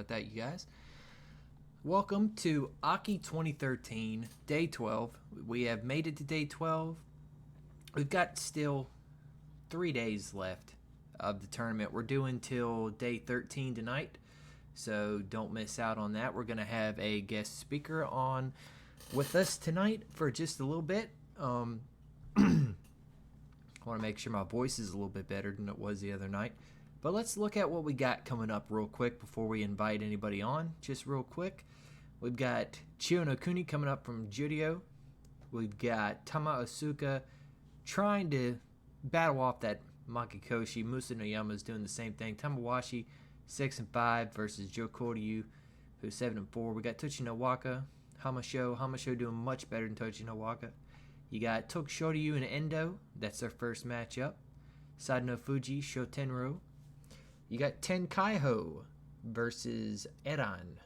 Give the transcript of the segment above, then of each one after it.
about that, you guys. Welcome to Aki 2013, Day 12. We have made it to Day 12. We've got still 3 days left of the tournament. We're doing till Day 13 tonight, so don't miss out on that. We're going to have a guest speaker on with us tonight for just a little bit. I want to make sure my voice is a little bit better than it was the other night. But let's look at what we got coming up real quick before we invite anybody on. Just real quick. We've got Chio no Kuni coming up from Judio. We've got Tama Asuka trying to battle off that Makikoshi. Musa no Yama is doing the same thing. Tamawashi 6-5 versus Joe Koryu, who's 7-4. We got Tochi no Waka, Hamasho doing much better than Tochi no Waka. You got Tokushoryu and Endo. That's their first matchup. Sada no Fuji, Shotenro. You got Ten Kaiho versus Eran,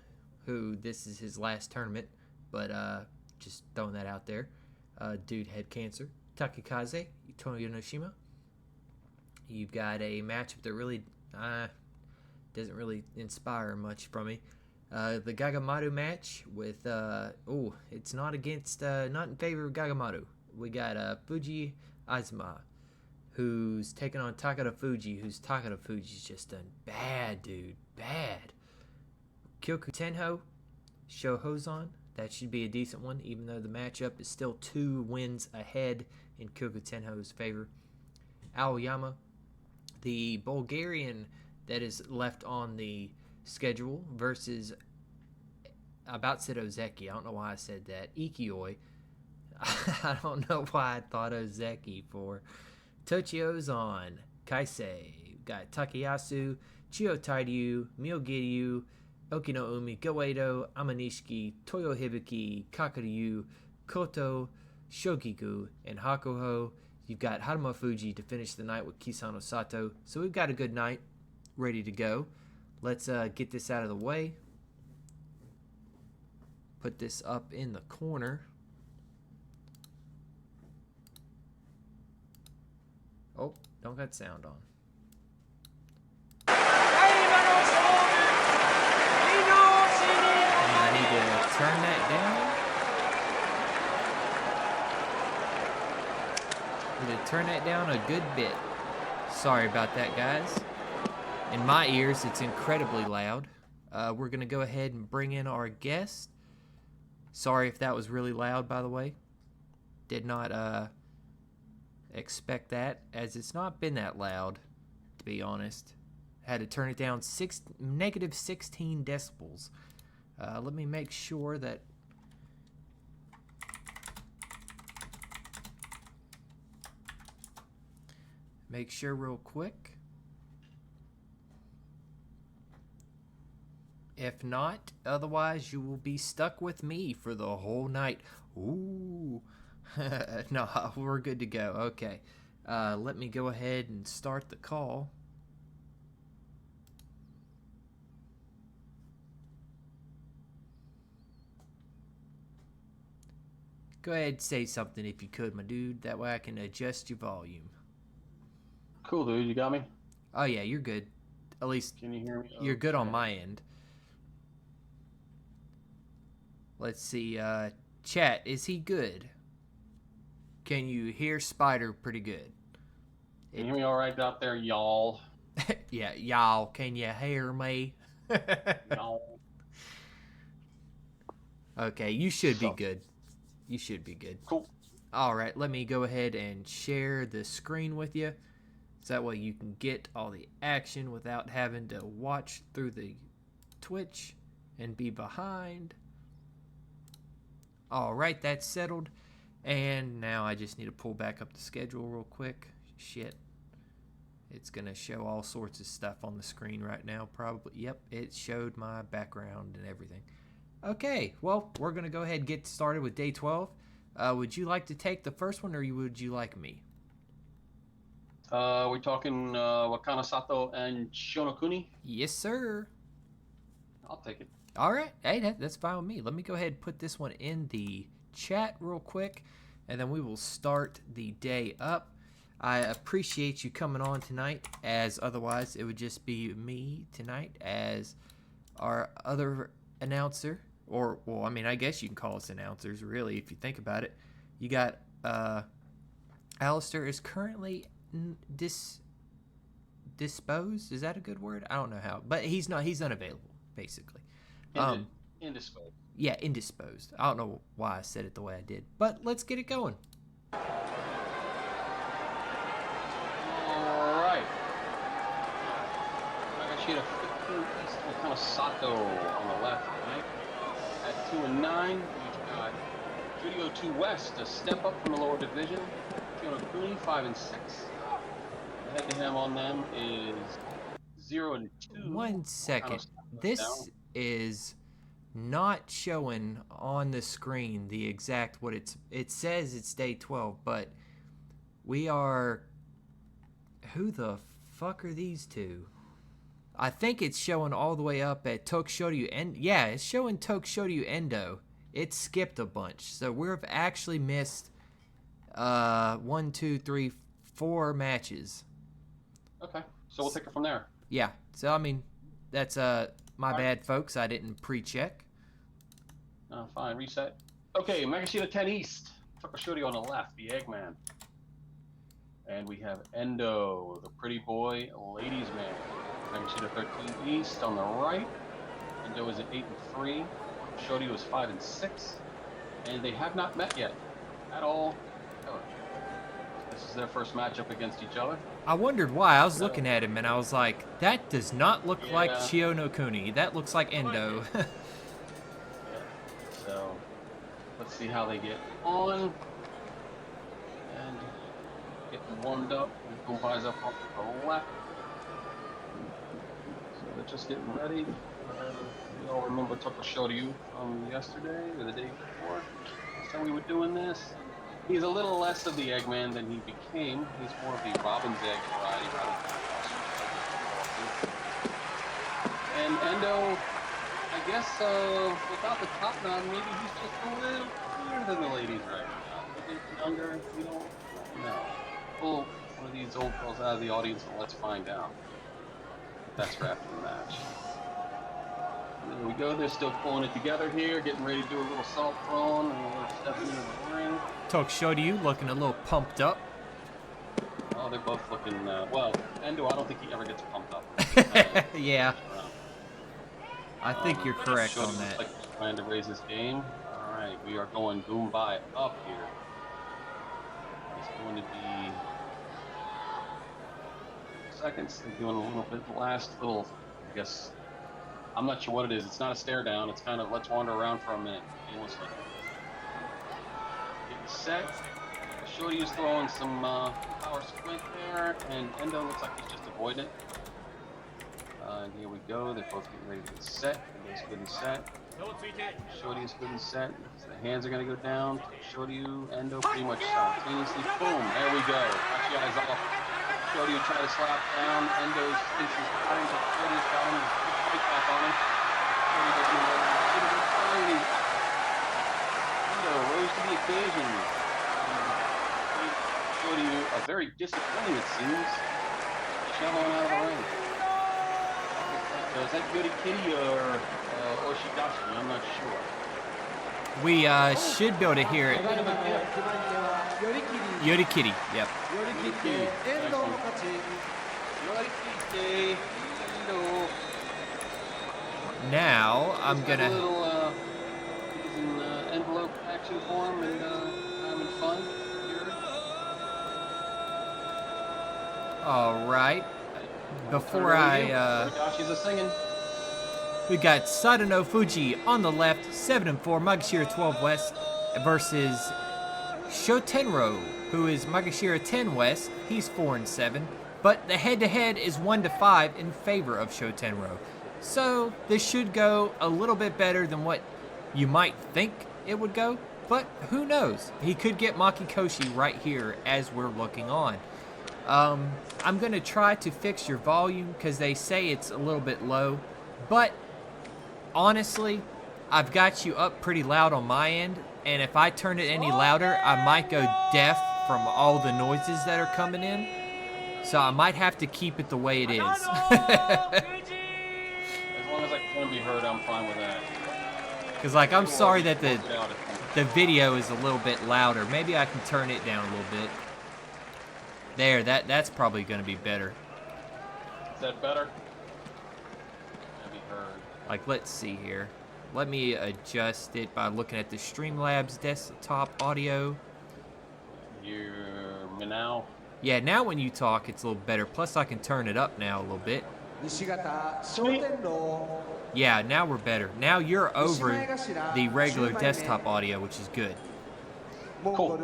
who this is his last tournament, but just throwing that out there. Dude had cancer. Takikaze, Toyo Noshima. You've got a matchup that really doesn't really inspire much from me. The Gagamaru match with it's not against not in favor of Gagamaru. We got Fuji Azuma, who's taking on Takada Fuji, Takada Fuji's just done bad, dude. Bad. Kyoku Tenho, Sho Hozan. That should be a decent one, even though the matchup is still 2 wins ahead in Kyoku Tenho's favor. Aoyama, the Bulgarian that is left on the schedule, versus about said Ozeki. I don't know why I said that. Ikioi. I don't know why I thought Ozeki for. Tochi Ozan, Kaisei. Got Takayasu, Chio Tairyu, Myogiryu, Okino Umi, Goedo, Amanishiki, Toyo Hibiki, Kakaryu, Koto, Shogiku, and Hakuho. You've got Haruma Fuji to finish the night with Kisano Sato. So we've got a good night ready to go. Let's get this out of the way. Put this up in the corner. Oh, don't got sound on. I need to turn that down. I need to turn that down a good bit. Sorry about that, guys. In my ears, it's incredibly loud. We're going to go ahead and bring in our guest. Sorry if that was really loud, by the way. Did not expect that, as it's not been that loud, to be honest. Had to turn it down negative 16 decibels. Let me make sure that real quick. If not, otherwise you will be stuck with me for the whole night. Ooh. No, we're good to go. Okay. Let me go ahead and start the call. Go ahead and say something if you could, my dude. That way I can adjust your volume. Cool, dude. You got me? Oh, yeah, you're good. At least can you hear me? You're good on my end. Let's see. Chat, is he good? Can you hear Spider pretty good? Can you hear me all right out there, y'all? Yeah, y'all. Can you hear me? Y'all. Okay, you should be good. You should be good. Cool. All right, let me go ahead and share the screen with you. So that way you can get all the action without having to watch through the Twitch and be behind. All right, that's settled. And now I just need to pull back up the schedule real quick. Shit. It's going to show all sorts of stuff on the screen right now, probably. Yep, it showed my background and everything. Okay, well, we're going to go ahead and get started with Day 12. Would you like to take the first one, or would you like me? We talking Wakana Sato and Shonokuni? Yes, sir. I'll take it. All right. Hey, that's fine with me. Let me go ahead and put this one in the chat real quick, and then we will start the day up. I appreciate you coming on tonight, as otherwise it would just be me tonight, as our other announcer, or, well, I mean, I guess you can call us announcers, really, if you think about it. You got, Alistair is currently disposed. Is that a good word? I don't know how, but he's unavailable, basically. Indisposed. Yeah, indisposed. I don't know why I said it the way I did, but let's get it going. All right. Magashita 15 East with kind of Sato on the left, right? At 2 and 9, we've got Judio 2 West, a step up from the lower division. Shionokuni 5 and 6. The head-to-head on them is 0 and 2. 1 second. This is not showing on the screen the exact what it says it's day 12, but we are, who the fuck are these two? I think it's showing all the way up at Tokushoryu, and yeah, it's showing Tokushoryu Endo. It skipped a bunch, so we've actually missed 1, 2, 3, 4 matches. Okay, so we'll take it from there. Yeah, so I mean, that's my bad, folks. I didn't pre-check. Oh, fine, reset. Okay, Magashita 10 East. Tokushoryu on the left, the Eggman. And we have Endo, the pretty boy, ladies man. Magashita 13 East on the right. Endo is at 8 and 3. Tokushoryu is 5 and 6. And they have not met yet at all. This is their first matchup against each other. I wondered why. I was looking at him and I was like, that does not look like Shionokuni. That looks like Endo. Yeah. So, let's see how they get on. And getting warmed up. Gumbai's up on the left. So they're just getting ready. We all remember Tokushoryu from yesterday or the day before. Last time we were doing this. He's a little less of the Eggman than he became. He's more of the Robin's Egg variety rather than the And Endo, I guess, without the top down, maybe he's just a little cooler than the ladies right now. A bit younger, we don't know. Pull one of these old girls out of the audience and let's find out. That's for after the match. And there we go, they're still pulling it together here, getting ready to do a little salt throwing and a little stepping into the ring. Tokushoryu looking a little pumped up. Oh, they're both looking, well, Endo, I don't think he ever gets pumped up. Yeah. I think you're correct on that. Like he's trying to raise his game. All right, we are going Goombay up here. It's going to be seconds. They're doing a little bit, the last little, I guess, I'm not sure what it is. It's not a stare down. It's kind of, let's wander around for a minute. Aimlessly. Getting set. Shoryu's throwing some power squint there, and Endo looks like he's just avoiding it. And here we go. They're both getting ready to get set. Endo's good and set. Shoryu's good and set. So the hands are going to go down. Shoryu, Endo pretty much simultaneously. Boom. There we go. Watch you guys off. Shoryu try to slap down. Endo's thinks he's firing, but Shoryu's got him. He's right back on him. Shoryu doesn't know what he should have been firing. Endo rose to the occasion. Shoryu, a very disappointing, it seems, shoveling out of the ring. Is that Yori Kitty or Oshidashi? I'm not sure. We should be able to hear it. Yori Kitty, yep. Yori Kitty. Now I'm gonna. A little using envelope action form and having fun here. All right. Before She's a singing. We got Sadano Fuji on the left, 7 and 4, Magashira 12 West versus Shotenro, who is Magashira 10 West. He's 4 and 7, but the head-to-head is 1 to 5 in favor of Shotenro. So this should go a little bit better than what you might think it would go, but who knows? He could get Makikoshi right here as we're looking on. I'm going to try to fix your volume because they say it's a little bit low, but honestly, I've got you up pretty loud on my end, and if I turn it any louder, I might go deaf from all the noises that are coming in, so I might have to keep it the way it is. As long as I gonna be heard. I'm fine with that. Because, like, I'm sorry that Work it out if the video is a little bit louder. Maybe I can turn it down a little bit. There, that's probably going to be better. Is that better? Gonna be heard. Like, let's see here. Let me adjust it by looking at the Streamlabs desktop audio. Hear me now? Yeah, now when you talk, it's a little better. Plus, I can turn it up now a little bit. Yeah, now we're better. Now you're over the regular desktop audio, which is good. Cool.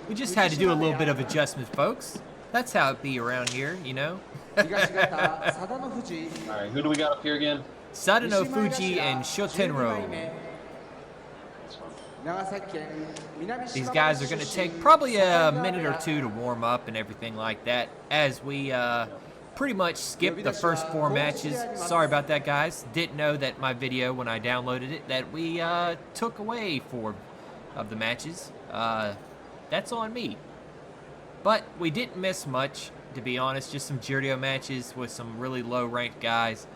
We just had to do a little bit of adjustment, folks. That's how it be around here, you know? Alright, who do we got up here again? Sadano Fuji and Shotenro. This one. These guys are going to take probably a minute or two to warm up and everything like that, as we pretty much skipped the first 4 matches. Sorry about that, guys. Didn't know that my video, when I downloaded it, that we took away 4 of the matches. That's on me. But we didn't miss much, to be honest. Just some Jirdio matches with some really low-ranked guys.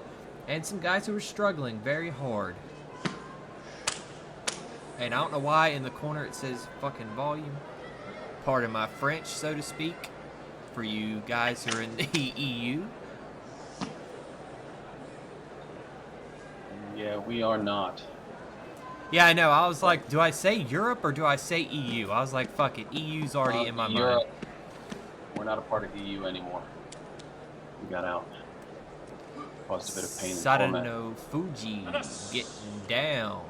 And some guys who were struggling very hard. And I don't know why in the corner it says fucking volume. Pardon my French, so to speak. For you guys who are in the EU. Yeah, we are not. Yeah, I know. I was like, do I say Europe or do I say EU? I was like, fuck it. EU's already in my Europe. mind. We're not a part of EU anymore. We got out. Caused a bit of pain in Sadano Fuji getting down.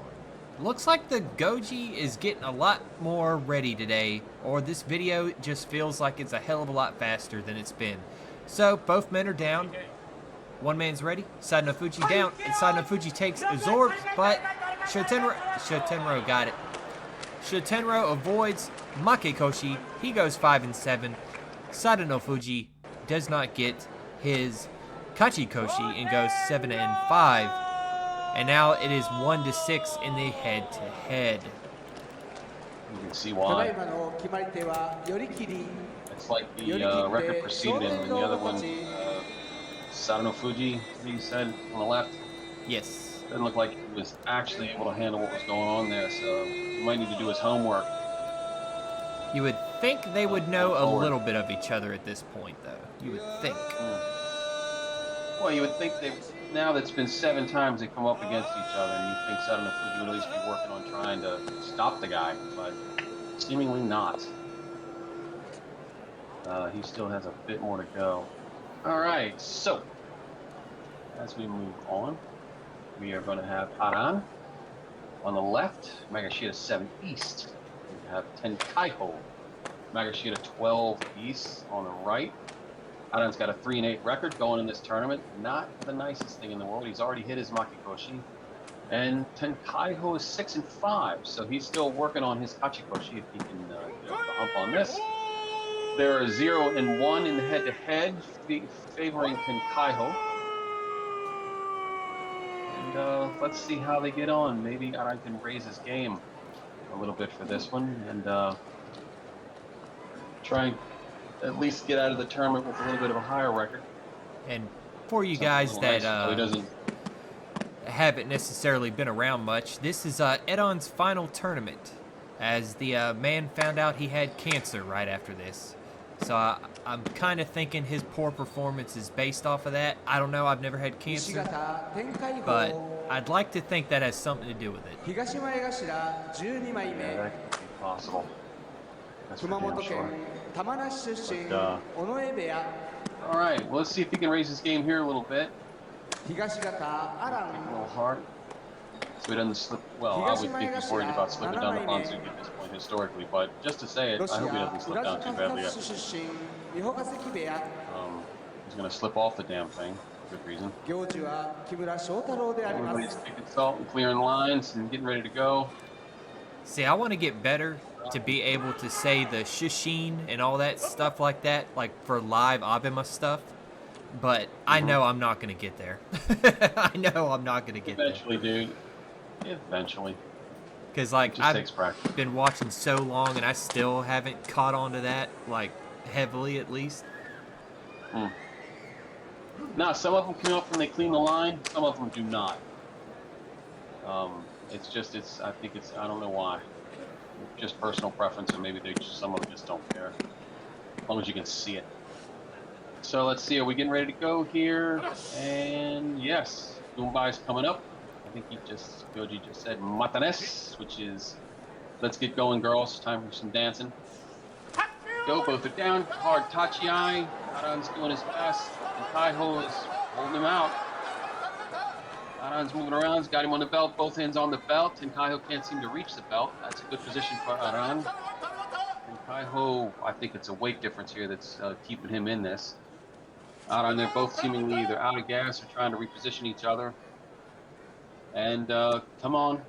Looks like the Goji is getting a lot more ready today, or this video just feels like it's a hell of a lot faster than it's been. So, both men are down. One man's ready. Sadano Fuji down, and Sadano Fuji takes absorbs, but Shotenro got it. Shotenro avoids Makekoshi. He goes 5 and 7. Sadano Fuji does not get his Kachikoshi and goes 7 and 5. And now it is 1 to 6 in the head-to-head. You can see why. It's like the record preceded him, and the other one, Sadano Fuji, you said on the left. Yes. Didn't look like he was actually able to handle what was going on there, so he might need to do his homework. You would think they would know a little bit of each other at this point, though. You would think. Well, you would think they. Now that it's been 7 times they come up against each other, and you think Sadano Fuji would at least be working on trying to stop the guy, but seemingly not. He still has a bit more to go. Alright, so as we move on, we are going to have Aran on the left, Magashita 7 East. We have Tenkaiho, Magashita 12 East on the right. Aran's got a 3 and 8 record going in this tournament. Not the nicest thing in the world. He's already hit his Makikoshi. And Tenkaiho is 6 and 5, so he's still working on his Kachikoshi if he can get the hump on this. There are 0 and 1 in the head-to-head, favoring Tenkaiho. And let's see how they get on. Maybe Aran can raise his game a little bit for this one and try and at least get out of the tournament with a little bit of a higher record. And for you guys that haven't necessarily been around much, this is Edon's final tournament, as the man found out he had cancer right after this. So I'm kind of thinking his poor performance is based off of that. I don't know, I've never had cancer, but I'd like to think that has something to do with it. Yeah, that could be possible. That's for damn sure. But, all right, well, let's see if he can raise his game here a little bit. Kick a little hard. So he doesn't slip. Well, I would think he's worried about slipping down the Hanzuki at this point historically, but just to say it, I hope he doesn't slip down too badly. He's going to slip off the damn thing. Good reason. Everybody's taking salt and clearing lines and getting ready to go. See, I want to get better to be able to say the shishin and all that stuff like that, like for live Abema stuff. But I know I'm not going to get there. I know I'm not going to get Eventually, dude. Eventually. Because, like, I've been watching so long and I still haven't caught on to that, like, heavily at least. Now, some of them come up and they clean the line. Some of them do not. It's just, I think it's, I don't know why. Just personal preference, and maybe some of them just don't care. As long as you can see it. So let's see, are we getting ready to go here? And yes, Goombai's coming up. I think Goji just said Matanes, which is, let's get going, girls. Time for some dancing. Go, both are down. Hard Tachi-ai. Aran's doing his best. And Kaiho is holding him out. Aran's moving around. He's got him on the belt. Both hands on the belt. And Kaiho can't seem to reach the belt. That's a good position for Aran. And Kaiho, I think it's a weight difference here that's keeping him in this. Aran, they're both seemingly either out of gas or trying to reposition each other. And come on.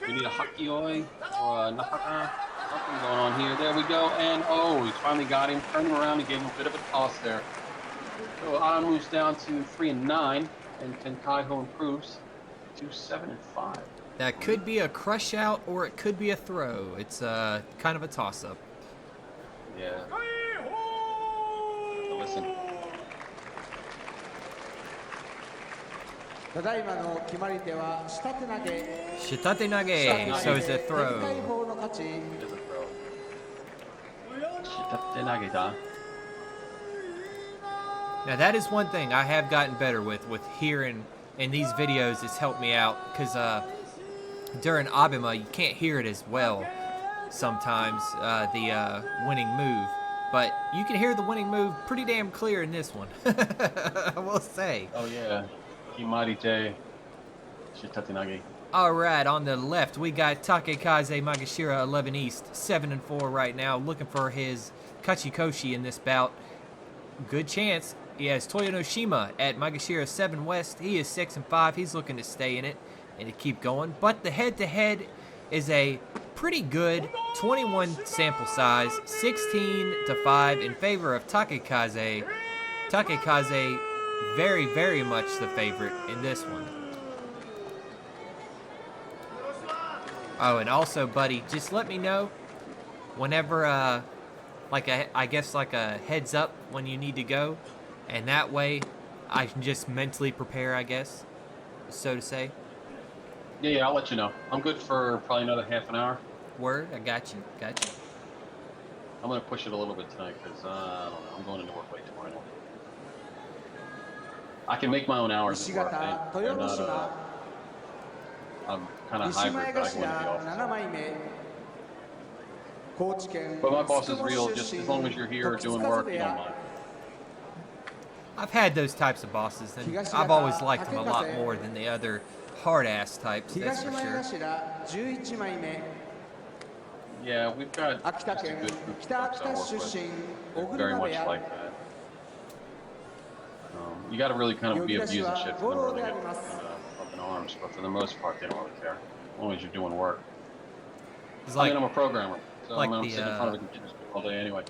We need a Hakioi or a Nahaka. Something going on here. There we go. And oh, he finally got him. Turned him around and gave him a bit of a toss there. So Aran moves down to 3-9, and Tenkaiho improves to 7-5. That could be a crush out or it could be a throw. It's kind of a toss up. Yeah. So listen. Shitate nage, so it's a throw. It is a throw. Shitate nageta. Now that is one thing I have gotten better with hearing in these videos. It's helped me out because during Abima you can't hear it as well sometimes, the winning move, but you can hear the winning move pretty damn clear in this one. I will say. Oh yeah, Kimarite Shitate nage. All right, on the left we got Takekaze Magashira 11 East, 7-4 right now, looking for his Kachikoshi in this bout. Good chance. He has Toyonoshima at Magashira 7 West. He is 6-5. He's looking to stay in it and to keep going. But the head-to-head is a pretty good 21 sample size, 16-5 in favor of Takekaze. Takekaze very, very much the favorite in this one. Oh, and also, buddy, just let me know whenever, I guess like a heads up when you need to go. And that way, I can just mentally prepare, I guess, so to say. Yeah, I'll let you know. I'm good for probably another half an hour. Word, I got you. I'm going to push it a little bit tonight because, I don't know, I'm going into work late tomorrow. I can make my own hours at work. They're not, I'm kind of hybrid, but I go into the office. But my boss is real, just as long as you're here doing work, you don't mind. I've had those types of bosses, and I've always liked them a lot more than the other hard-ass types, that's for sure. Yeah, we've got just a good group of folks I work with. They're very much like that. You got to really kind of be abusing shit for them really get up in arms, but for the most part, they don't really care, as long as you're doing work. Like, I'm a programmer, so like I'm sitting in front of a computer all day anyway.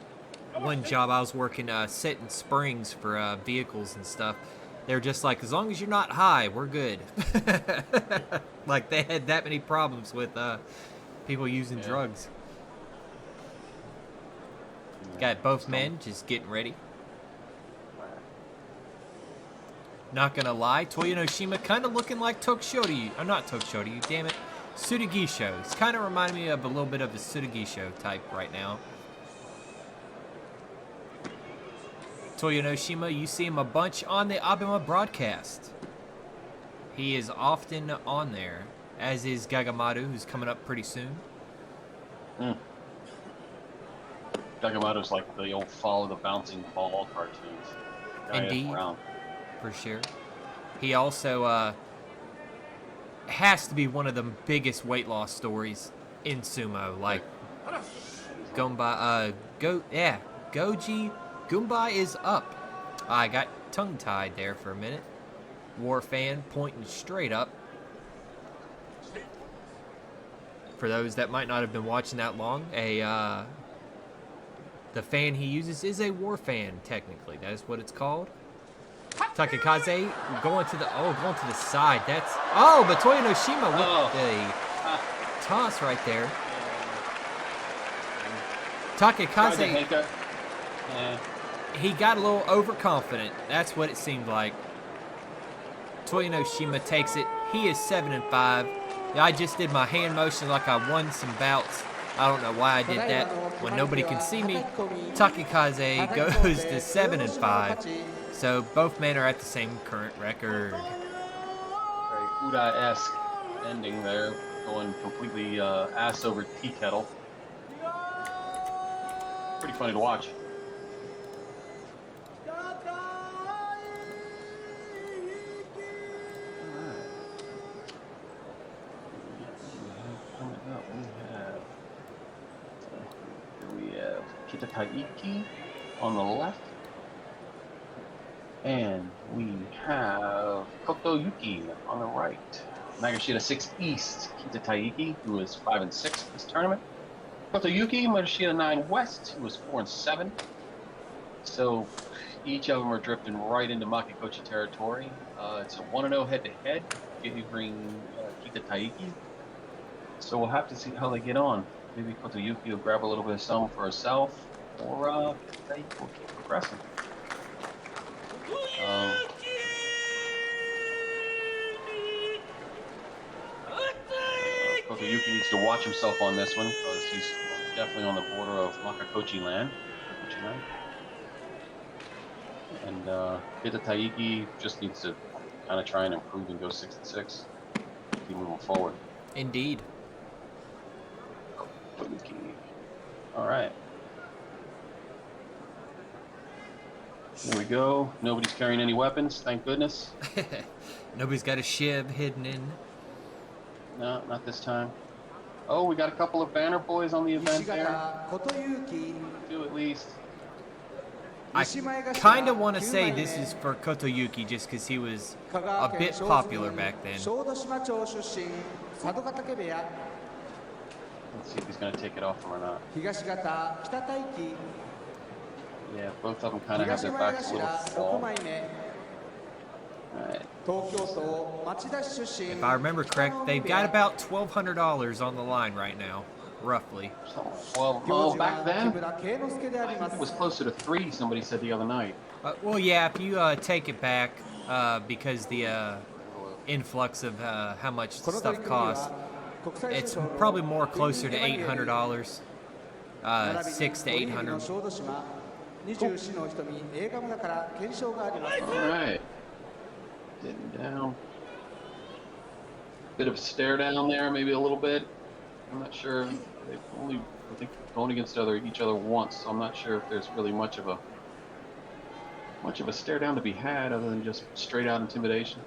One job I was working setting springs for vehicles and stuff. They're just like, as long as you're not high, we're good. Like they had that many problems with people using drugs. Got both men just getting ready. Not gonna lie, Toyonoshima kind of looking like Tokshoryu. Oh, not Tokshoryu, damn it. Tsurugisho. It's kind of reminding me of a little bit of a Tsurugisho type right now. Toyonoshima, you see him a bunch on the Abima broadcast. He is often on there, as is Gagamaru, who's coming up pretty soon. Gagamaru's like the old follow the bouncing ball cartoons. Indeed, for sure. He also has to be one of the biggest weight loss stories in sumo. Like, Goji Goombay is up. I got tongue-tied there for a minute. War fan pointing straight up. For those that might not have been watching that long, the fan he uses is a war fan, technically. That is what it's called. Takekaze going to the side. That's but Toyonoshima with the toss right there. Takekaze, he got a little overconfident. That's what it seemed like. Toyonoshima takes it. He is 7-5. I just did my hand motion like I won some bouts. I don't know why I did that when nobody can see me. Takikaze goes to 7-5. So both men are at the same current record. Very Uda-esque ending there, going completely ass over tea kettle. Pretty funny to watch. We have Kitataiki on the left, and we have Kotoyuki on the right. Nagashita 6 East, Kitataiki, who is 5-6 this tournament. Kotoyuki, Nagashita 9 West, who is 4-7. So each of them are drifting right into Makikochi territory. It's a 1-0 head-to-head, favoring Kitataiki. So we'll have to see how they get on. Maybe Kotoyuki will grab a little bit of some for herself, or Kitataiki will keep progressing. Kotoyuki needs to watch himself on this one, because he's definitely on the border of Makikochi land. And Kitataiki just needs to kind of try and improve and go 6-6. Keep moving forward. Indeed. All right. There we go. Nobody's carrying any weapons, thank goodness. Nobody's got a shiv hidden in. No, not this time. Oh, we got a couple of banner boys on the event there. Two at least. I kind of want to say this is for Kotoyuki just because he was a bit popular back then. Let's see if he's going to take it off him or not. Yeah, both of them kind of have their backs a little fall. Right. If I remember correct, they've got about $1,200 on the line right now, roughly. Well, back then, I think it was closer to 3, somebody said the other night. Well, yeah, if you take it back, because the influx of how much stuff costs, it's probably more closer to $800, $600 to $800. All right. Getting down. Bit of a stare down there, maybe a little bit. I'm not sure. They've only, I think, gone against each other once, so I'm not sure if there's really much of a stare down to be had, other than just straight out intimidation.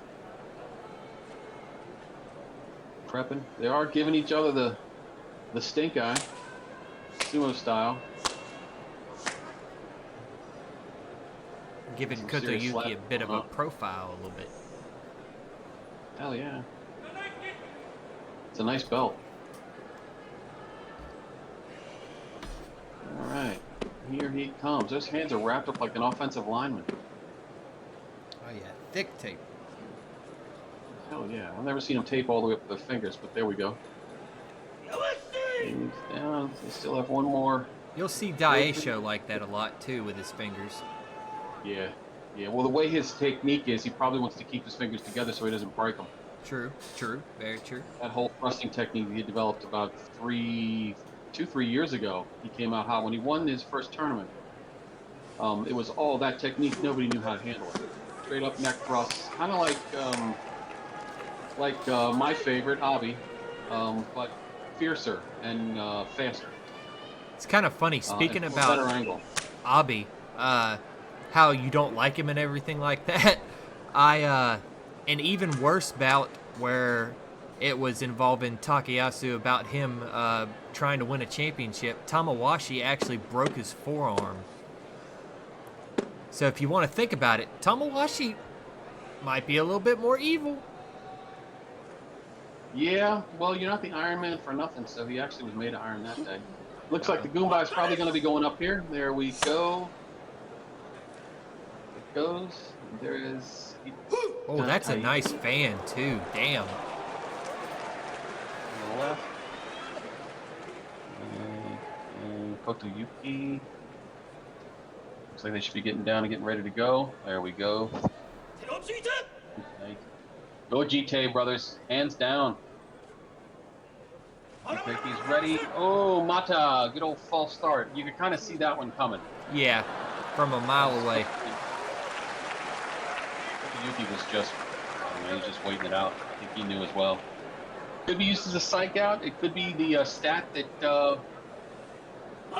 Prepping. They are giving each other the stink eye, sumo style. Giving Kotoyuki a bit of a profile a little bit. Hell yeah. It's a nice belt. All right. Here he comes. Those hands are wrapped up like an offensive lineman. Oh yeah, thick tape. Hell yeah. I've never seen him tape all the way up to their fingers, but there we go. He's down. They still have one more. You'll see Daisho like that a lot too with his fingers. Yeah. Yeah. Well, the way his technique is, he probably wants to keep his fingers together so he doesn't break them. True. Very true. That whole thrusting technique he developed about 3 years ago. He came out hot when he won his first tournament. It was all that technique. Nobody knew how to handle it. Straight up neck thrusts, kind of like my favorite, Abi, but fiercer and faster. It's kind of funny. Speaking about better angle. Abi, how you don't like him and everything like that. An even worse bout where it was involving Takayasu about him trying to win a championship. Tamawashi actually broke his forearm. So if you want to think about it, Tamawashi might be a little bit more evil. Yeah, well, you're not the Iron Man for nothing, so he actually was made of iron that day. Looks like the Goomba is probably going to be going up here. There we go. It goes. There is... Oh, that's a nice fan, too. Damn. On the left. And Kotoyuki. Looks like they should be getting down and getting ready to go. There we go. Okay. Go GT, brothers. Hands down. Okay, he's ready. Oh, Mata. Good old false start. You could kind of see that one coming. Yeah, from a mile away. Yuki was just, I don't know, he's just waiting it out. I think he knew as well. Could be used as a psych out. It could be the stat that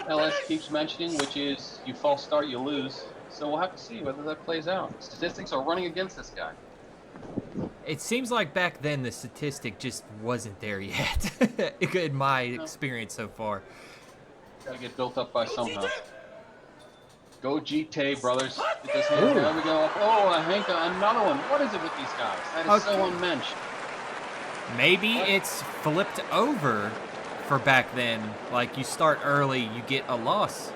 LS keeps mentioning, which is you false start, you lose. So we'll have to see whether that plays out. Statistics are running against this guy. It seems like back then the statistic just wasn't there yet, in my experience so far. Gotta get built up by somehow. Go GT, brothers. There we go. Oh, Henka, another one. What is it with these guys? That is so unmensch. Maybe it's flipped over for back then. Like, you start early, you get a loss.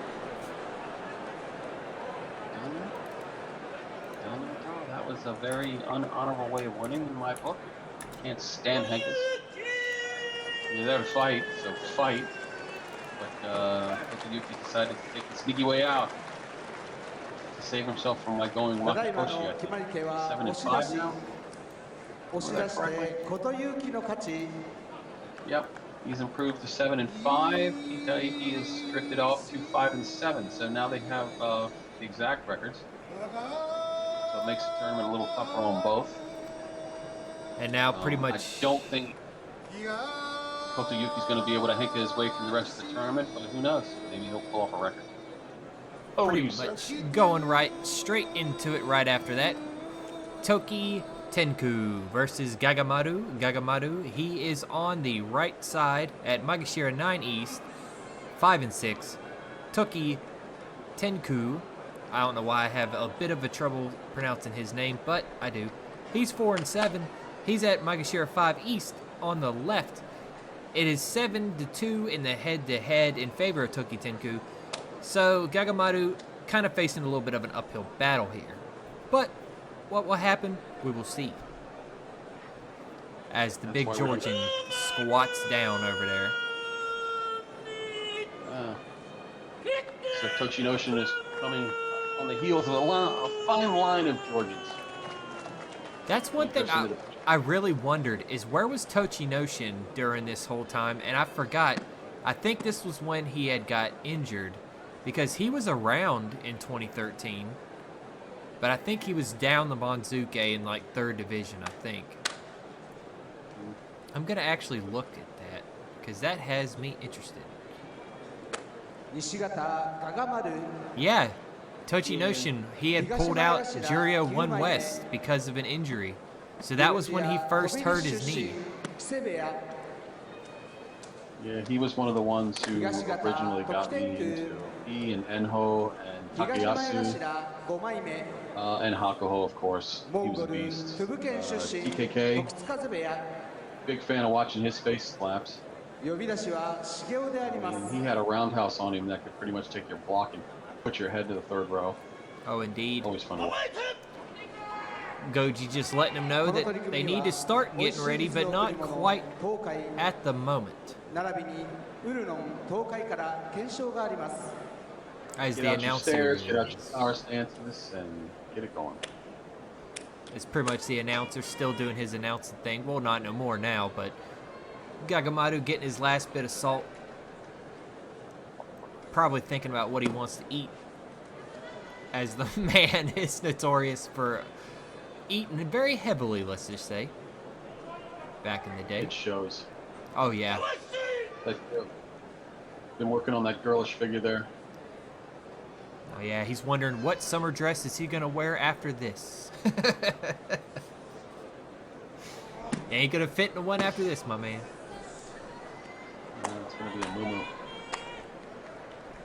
That was a very unhonorable way of winning in my book. Can't stand Henkas. You're there to fight, so fight. But Yuki decided to take the sneaky way out to save himself from like going Makakoshi. 7-5 now. Yep, he's improved to 7-5. Itaiki is drifted off to 5-7. So now they have the exact records. So it makes the tournament a little tougher on both. And now pretty much... I don't think Kotoyuki's going to be able to hink his way through the rest of the tournament, but who knows? Maybe he'll pull off a record. Pretty much going right straight into it right after that. Toki Tenku versus Gagamaru. Gagamaru, he is on the right side at Magashira 9 East, 5-6. Toki Tenku, I don't know why I have a bit of a trouble pronouncing his name, but I do. He's 4-7. He's at Magashira 5 East on the left. It is 7-2 in the head-to-head in favor of Toki Tenku. So Gagamaru kind of facing a little bit of an uphill battle here. But what will happen, we will see. As the big Georgian squats down over there. So Tochinoshin is coming on the heels of a fine line of Georgians. That's one thing I really wondered, is where was Tochinoshin during this whole time? And I forgot, I think this was when he had got injured, because he was around in 2013, but I think he was down the Monzuke in like 3rd division, I think. I'm going to actually look at that, because that has me interested. Yeah, Tochinoshin, he had pulled out Juryo 1 West because of an injury. So that was when he first hurt his knee. Yeah, he was one of the ones who originally got me into. He and Enho and Takayasu and Hakuho, of course. He was a beast. TKK, big fan of watching his face slaps. I mean, he had a roundhouse on him that could pretty much take your block and put your head to the 3rd row. Oh, indeed. Always fun to watch. Goji just letting them know that they need to start getting ready, but not quite at the moment. As the announcer, get out your power stances and get it going. It's pretty much the announcer still doing his announcing thing. Well, not no more now, but Gagamaru getting his last bit of salt. Probably thinking about what he wants to eat, as the man is notorious for eating very heavily, let's just say, back in the day. It shows. Oh, yeah. Been working on that girlish figure there. Oh, yeah, he's wondering what summer dress is he going to wear after this. Ain't going to fit in the one after this, my man. It's going to be a moo-moo.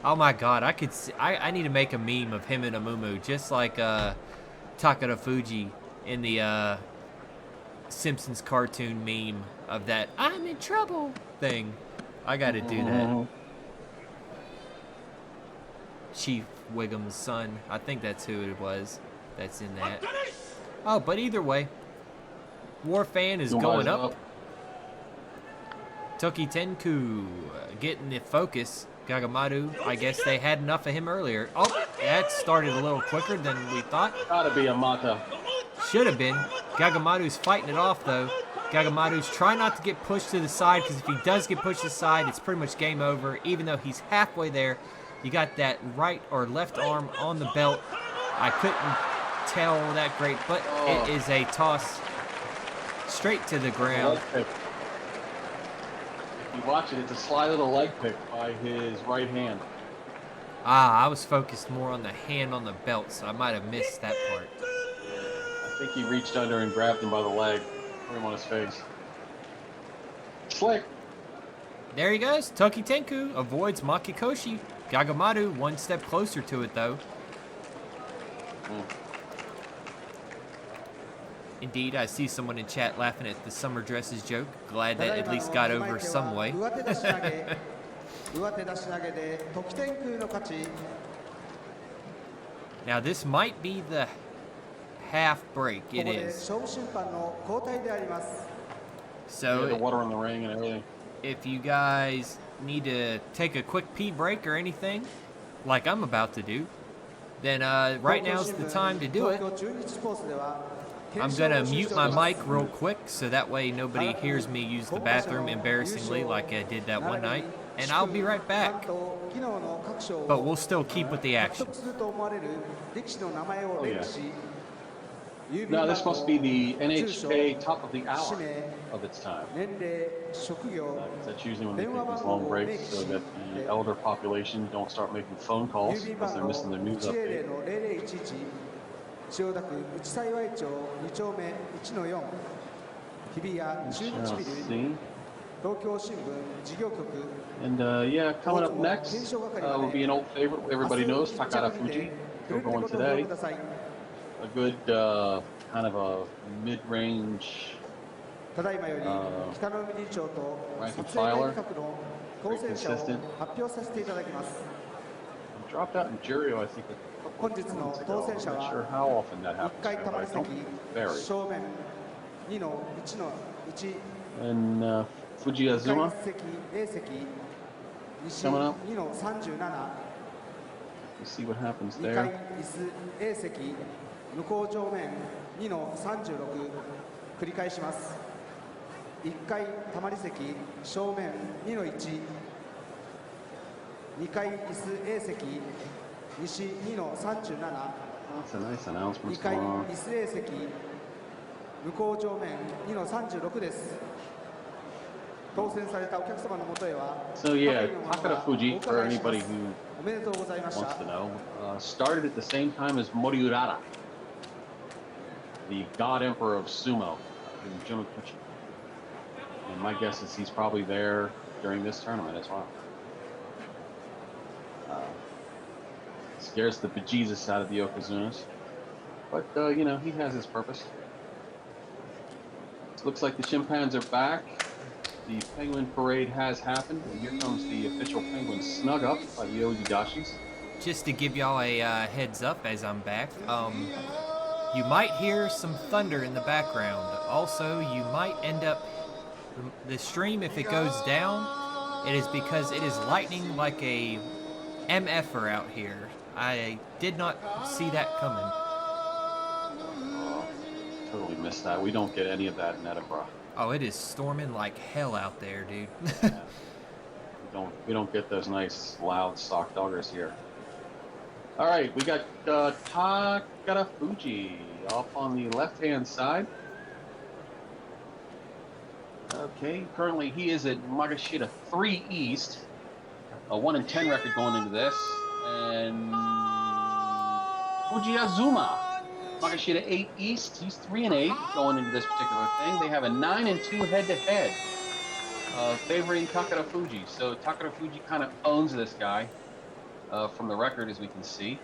Oh, my God, I could see, I need to make a meme of him in a moo-moo, just like Takara Fuji in the Simpsons cartoon meme of that "I'm in trouble" thing. I gotta do that. Chief Wiggum's son. I think that's who it was that's in that. Oh, but either way, War Fan is going up. Toki Tenku getting the focus. Gagamaru, I guess they had enough of him earlier. Oh, that started a little quicker than we thought. Gotta be a Mata. should have been. Gagamaru's fighting it off, though. Gagamaru's trying not to get pushed to the side, because if he does get pushed to the side, it's pretty much game over. Even though he's halfway there, you got that right or left arm on the belt. I couldn't tell that great, but it is a toss straight to the ground. If you watch it, it's a sly little leg pick by his right hand. I was focused more on the hand on the belt, so I might have missed that part. I think he reached under and grabbed him by the leg, put him on his face. Slick. There he goes. Toki Tenku avoids Makikoshi. Gagamaru one step closer to it, though. Indeed, I see someone in chat laughing at the summer dresses joke. Glad that at least got over some way. Now this might be the half break. It is. So the water in the ring and everything. If you guys need to take a quick pee break or anything, like I'm about to do, then right now's the time to do it. I'm gonna mute my mic real quick so that way nobody hears me use the bathroom embarrassingly like I did that one night. And I'll be right back. But we'll still keep with the action. Oh, yeah. No, this must be the NHK top of the hour of its time. That's usually when they take these long breaks so that the elder population don't start making phone calls because they're missing their news update. And yeah, coming up next will be an old favorite. Everybody knows Takara Fuji. Still going today. A good kind of a mid-range rank and filer. Very consistent. Dropped out in Juryo, I think, a couple of months ago. I'm not sure how often that happens, but I don't vary. And Fujiazuma coming up. We'll see what happens there. 向こう正面2の36繰り返します。1階たまり席正面2の1、2階椅子 A 席西2の37、2階椅子 A 席向こう正面2の36です。当選されたお客様のもとへは So yeah, Takara Fuji, for anybody who wants to know, started at the same time as Moriurara, the God Emperor of Sumo in Junokuchi. And my guess is he's probably there during this tournament as well. Scares the bejesus out of the Yokozunas. But, you know, he has his purpose. It looks like the Chimpans are back. The Penguin Parade has happened. And here comes the official Penguin Snug Up by the Ozidashis. Just to give y'all a heads up as I'm back, you might hear some thunder in the background. Also, you might end up, the stream, if it goes down, it is because it is lightning like a MFer out here. I did not see that coming. Oh, totally missed that. We don't get any of that in Edinburgh. Oh, it is storming like hell out there, dude. Yeah. We don't get those nice, loud stock doggers here. All right, we got Takara Fuji off on the left-hand side. Okay, currently he is at Magashita 3 East, a 1-10 record going into this, and Fujiazuma, Magashita 8 East, he's 3-8 going into this particular thing. They have a 9-2 head-to-head, favoring Takara Fuji. So Takara Fuji kind of owns this guy. From the record, as we can see.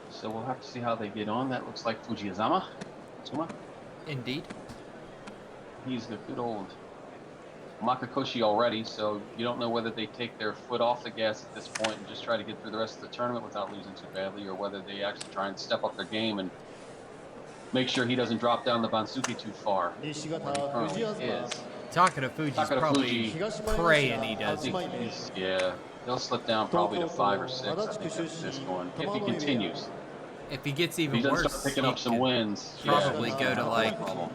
So we'll have to see how they get on. That looks like Fujiazuma. Indeed. He's the good old Makikoshi already, so you don't know whether they take their foot off the gas at this point and just try to get through the rest of the tournament without losing too badly, or whether they actually try and step up their game and make sure he doesn't drop down the Bansuki too far. Where he currently is. Takara Fuji's probably praying he does. Yeah, he'll slip down probably to 5 or 6. I think that's this one, if he continues. If he gets If even he doesn't worse, start picking he up some could wins, probably yeah, go to like problem.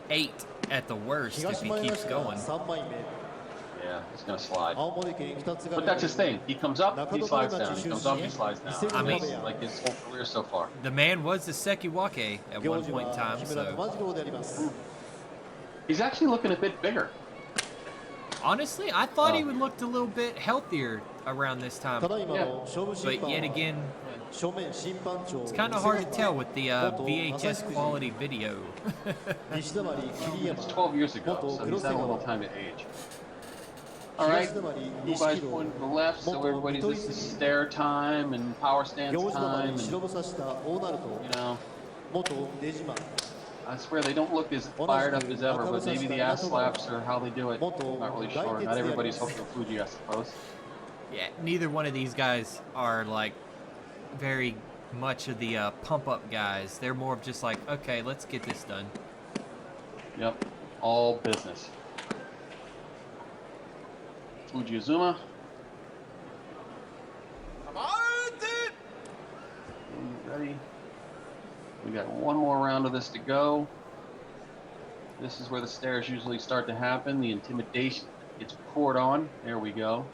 8 at the worst if he keeps going. Yeah, he's gonna slide. 青森県2つが But that's his thing. He comes up, he slides down. He comes up, he Yeah. slides down. I mean, That's like his whole career so far. The man was the Sekiwake at one 行事 point in は time, 木村 so 智次郎であります He's actually looking a bit bigger. honestly, I thought he would looked a little bit healthier around this time. ただいまの勝負審 But 判 yet は again, 正面審判長 it's kind of hard to tell with the VHS quality video. 西溜桐山 It's 12 years ago, so he's had a little time to age. All right, you guys point to the left, so everybody's this is stare time and power stance 行司の前 time, に and 白星した大鳴門 you know, 元出島 I swear they don't look as fired up as ever, but maybe the ass slaps are how they do it. I'm not really sure. Not everybody's Hokuto Fuji, I suppose. Yeah, neither one of these guys are like very much of the pump up guys. They're more of just like, okay, let's get this done. Yep, all business. Fuji Azuma. Ready? We got one more round of this to go. This is where the stares usually start to happen. The intimidation gets poured on. There we go.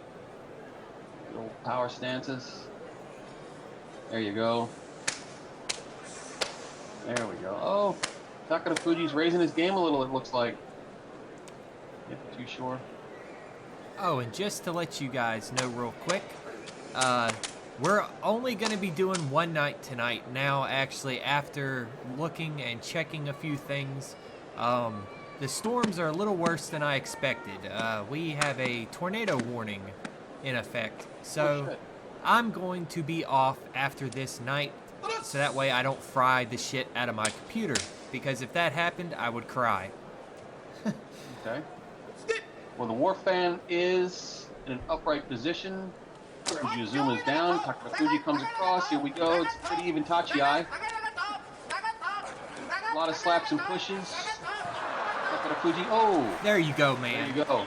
Good old power stances. There you go. There we go. Oh, Takada Fuji's raising his game a little, it looks like. Not too sure. Oh, and just to let you guys know real quick, we're only going to be doing one night tonight. Now, actually, after looking and checking a few things, the storms are a little worse than I expected. We have a tornado warning in effect. So I'm going to be off after this night, so that way I don't fry the shit out of my computer. Because if that happened, I would cry. Okay. Well, the War Fan is in an upright position. Fuji Azuma's down. Takada Fuji comes across. Here we go. It's pretty even Tachi-ai. A lot of slaps and pushes. Takada Fuji. Oh! There you go, There man. you go.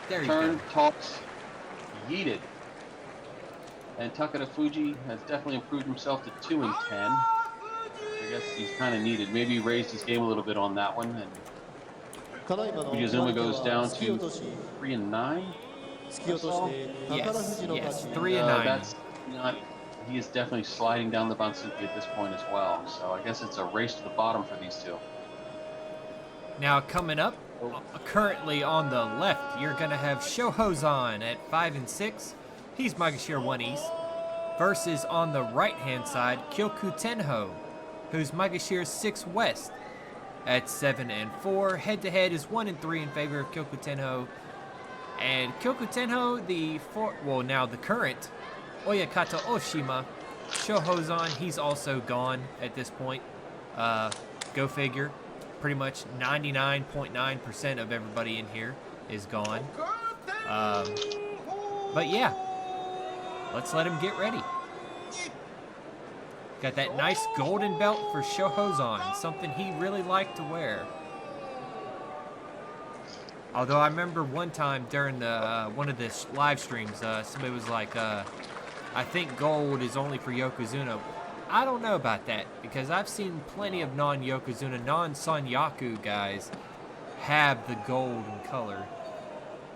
There you Turn, go. toss, yeeted. And Takada Fuji has definitely improved himself to 2 and 10. I guess he's kind of needed. Maybe he raised his game a little bit on that one. And Fuji Azuma goes down to 3 and 9. Yes, 3 and 9. That's not. He is definitely sliding down the Bansuki at this point as well. So I guess it's a race to the bottom for these two. Now coming up, currently on the left, you're gonna have Shohozan at 5 and 6. He's Magashira 1 East. Versus on the right-hand side, Kyoku Tenho, who's Magashira 6 West at 7 and 4. Head-to-head is 1 and 3 in favor of Kyoku Tenho. And Kyoku Tenho, now the current Oyakata Oshima, Shohozan, he's also gone at this point. Go figure. Pretty much 99.9% of everybody in here is gone. But yeah, let's let him get ready. Got that nice golden belt for Shohozan, something he really liked to wear. Although I remember one time during the one of the live streams, somebody was like, I think gold is only for Yokozuna. I don't know about that, because I've seen plenty of non-Yokozuna, non-Sanyaku guys have the golden color.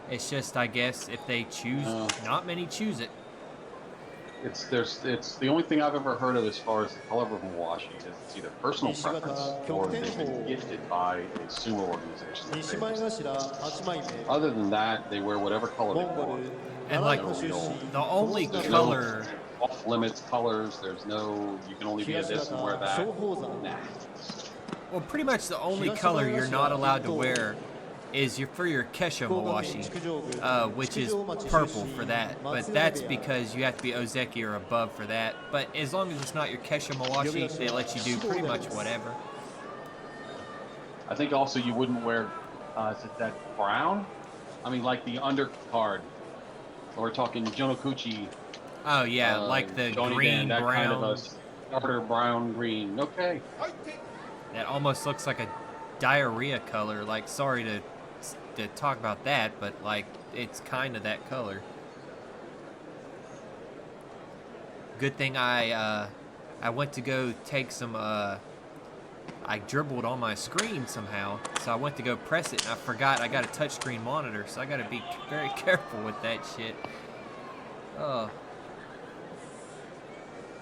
It's just, I guess, if they choose, not many choose it. It's the only thing I've ever heard of as far as the color of Mawashi is it's either personal preference or they've been gifted by a sumo organization. Other than that, they wear whatever color they want. And like the only color off limits colors. There's no you can only be a this and wear that. Nah. Well, pretty much the only color you're not allowed to wear is for your Kesha Mawashi, which is purple for that. But that's because you have to be Ozeki or above for that. But as long as it's not your Kesha Mawashi, they let you do pretty much whatever. I think also you wouldn't wear, is it that brown? I mean, like the undercard. We're talking Jonokuchi. Oh yeah, like the green, that brown. kind of a starter brown, green. Okay. That almost looks like a diarrhea color. Like, sorry to talk about that, but like it's kind of that color. Good thing I I went to go take some, I dribbled on my screen somehow, so I went to go press it, and I forgot I got a touchscreen monitor, so I got to be very careful with that shit. Oh.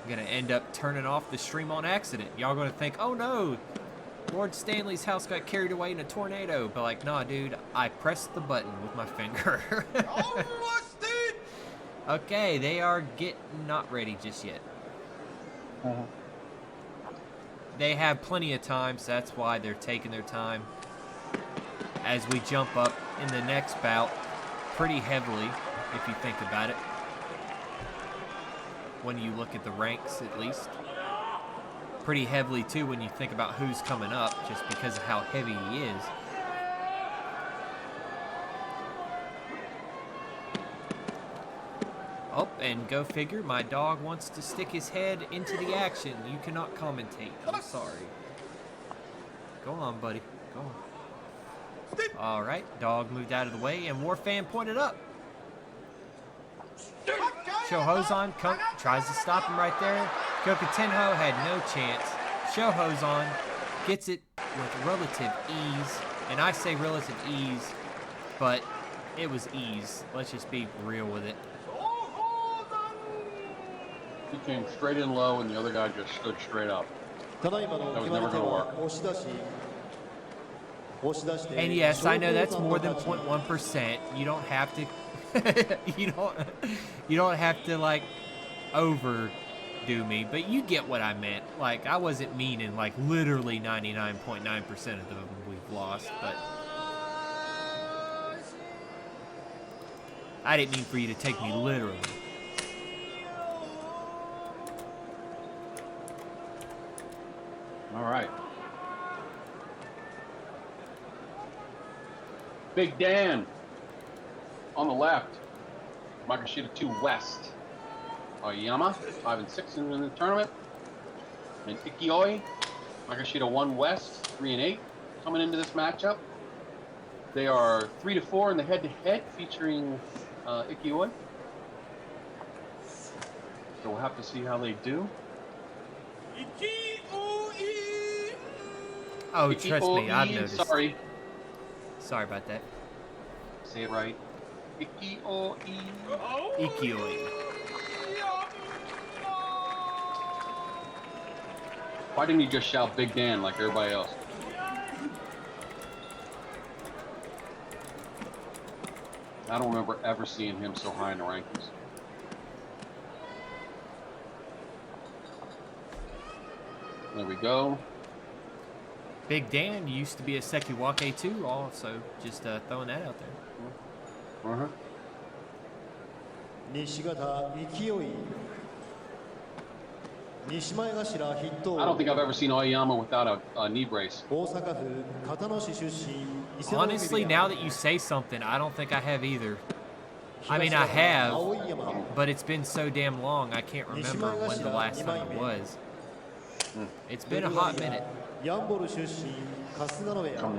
I'm going to end up turning off the stream on accident. Y'all going to think, oh no, Lord Stanley's house got carried away in a tornado. But like, nah, dude, I pressed the button with my finger. Okay, they are getting not ready just yet. They have plenty of time, so that's why they're taking their time. As we jump up in the next bout pretty heavily, if you think about it. When you look at the ranks, at least. Pretty heavily, too, when you think about who's coming up, just because of how heavy he is. Oh, and go figure, my dog wants to stick his head into the action. You cannot commentate. I'm sorry. Go on, buddy. Go on. All right, dog moved out of the way, and Warfan pointed up. Shohozan tries to stop him right there. Kokutenho had no chance. Shohozan gets it with relative ease. And I say relative ease, but it was ease. Let's just be real with it. He came straight in low, and the other guy just stood straight up. That was never going to work. And yes, I know that's more than 0.1%. You don't have to you don't have to like overdo me, but you get what I meant. Like, I wasn't meaning like literally 99.9% of them we've lost, but I didn't mean for you to take me literally. All right. Big Dan on the left. Makashita 2 West. Oyama 5 and 6 in the tournament. And Ikioi, Makashita 1 West 3 and 8 coming into this matchup. They are 3 to 4 in the head-to-head featuring Ikioi. So we'll have to see how they do. Oh, trust me, I've noticed. Sorry about that. Say it right. Ikioi. Ikioi. Why didn't you just shout Big Dan like everybody else? I don't remember ever seeing him so high in the rankings. There we go. Big Dan used to be a Sekiwake too, also just throwing that out there. Uh-huh. I don't think I've ever seen Oyama without a knee brace. Honestly, now that you say something, I don't think I have either. I mean, I have, but it's been so damn long, I can't remember when the last time it was. It's been a hot minute. Come to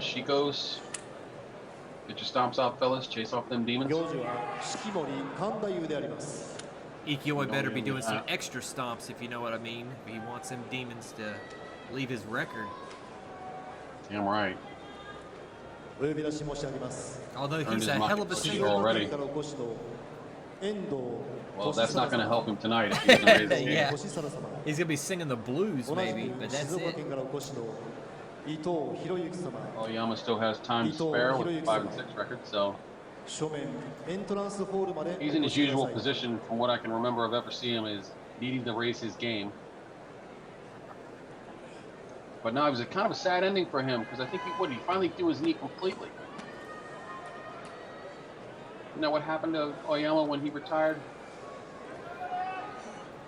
Shikos. Get your stomps out, fellas. Chase off them demons. Ikioi better be doing some extra stomps, if you know what I mean. If he wants them demons to leave his record. Damn right. Although he's a hell of a singer already. Well, that's not going to help him tonight if he's going to raise his game. Yeah. He's going to be singing the blues, maybe, but that's it. Oyama still has time to spare with a 5 and 6 record, so he's in his usual position. From what I can remember of ever seeing him, is needing to raise his game. But now it was kind of a sad ending for him, because I think he finally threw his knee completely. You know what happened to Oyama when he retired?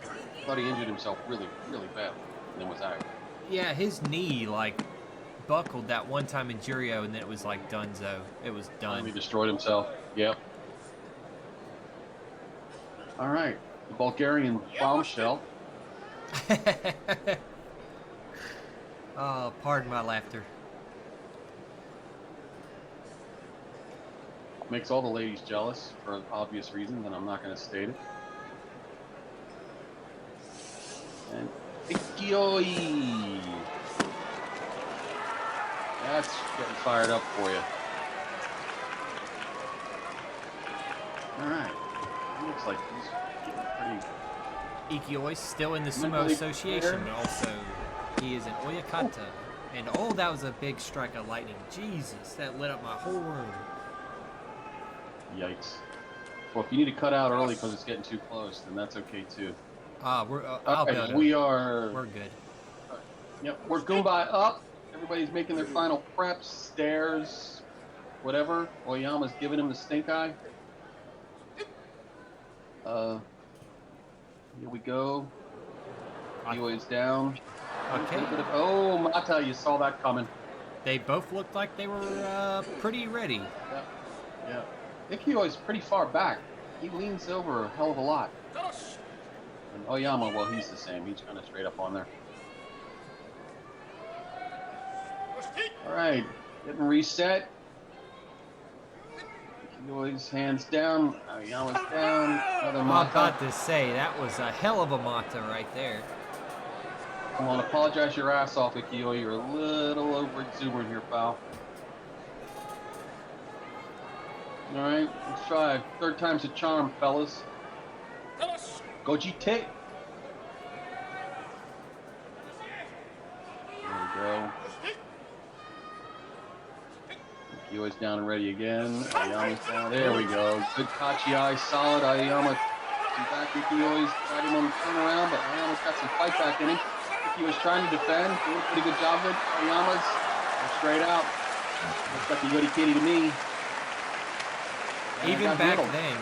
I thought he injured himself really, really badly, and then was out. Yeah, his knee, like, buckled that one time in Jurio, and then it was like donezo. It was done. He destroyed himself. Yep. All right. The Bulgarian bombshell. Oh, pardon my laughter. Makes all the ladies jealous for obvious reasons, and I'm not going to state it. And Ikioi. That's getting fired up for you. Alright. Looks like he's getting pretty... Ikioi still in the Sumo mentally Association prepared. also. He is an Oyakata. And oh, that was a big strike of lightning. Jesus, that lit up my whole room. Yikes. Well, if you need to cut out early because it's getting too close, then that's okay too. I'll be Okay, able to, we're good. Yep, we're Goombay up. Everybody's making their final preps, stairs, whatever. Oyama's giving him the stink eye. Here we go. Ioi's down. Okay. Oh, Mata, you saw that coming. They both looked like they were pretty ready. Yep. Yeah. Ikioi's pretty far back. He leans over a hell of a lot. And Oyama, well, he's the same. He's kind of straight up on there. All right, getting reset. Ikioi's hands down. Oyama's down. Another I'm Mata. about to say, that was a hell of a Mata right there. Come on, apologize your ass off, Ikioi. You're a little over exuberant here, pal. All right, let's try. Third time's a charm, fellas. Goji Te. There we go. Ikioi's down and ready again. Ayama's down. There we go. Good Kachi eye, solid. Ayama back. Ikioi's got him on the turnaround, but Ayama's got some fight back in him. Ikioi's trying to defend. Doing a pretty good job of it. Ayama's straight out. Looks like a Yodi Kitty to me. And Even got back middled. then,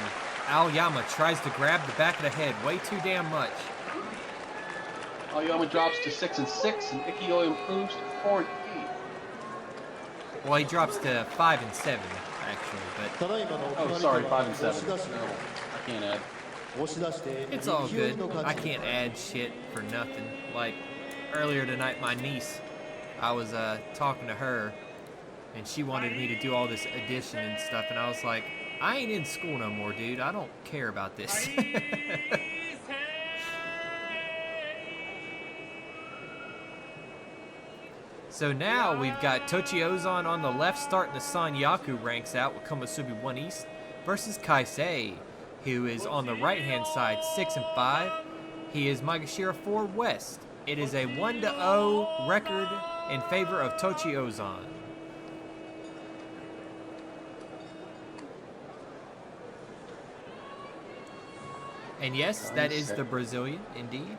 Aoyama tries to grab the back of the head way too damn much. Aoyama drops to 6 and 6, and Ikioi improves to 4 and 8. Well, he drops to 5 and 7, actually, but Oh, sorry, 5 and 7. No, I can't add. it's all good. I can't add shit for nothing. Like, earlier tonight, my niece, I was talking to her, and she wanted me to do all this addition and stuff, and I was like, I ain't in school no more, dude. I don't care about this. So now we've got Tochi Ozan on the left starting the Sanyaku ranks out with Komusubi 1 East versus Kaisei, who is on the right-hand side 6 and 5. He is Maegashira 4 West. It is a 1-0 record in favor of Tochi Ozan. And yes, that is the Brazilian, indeed.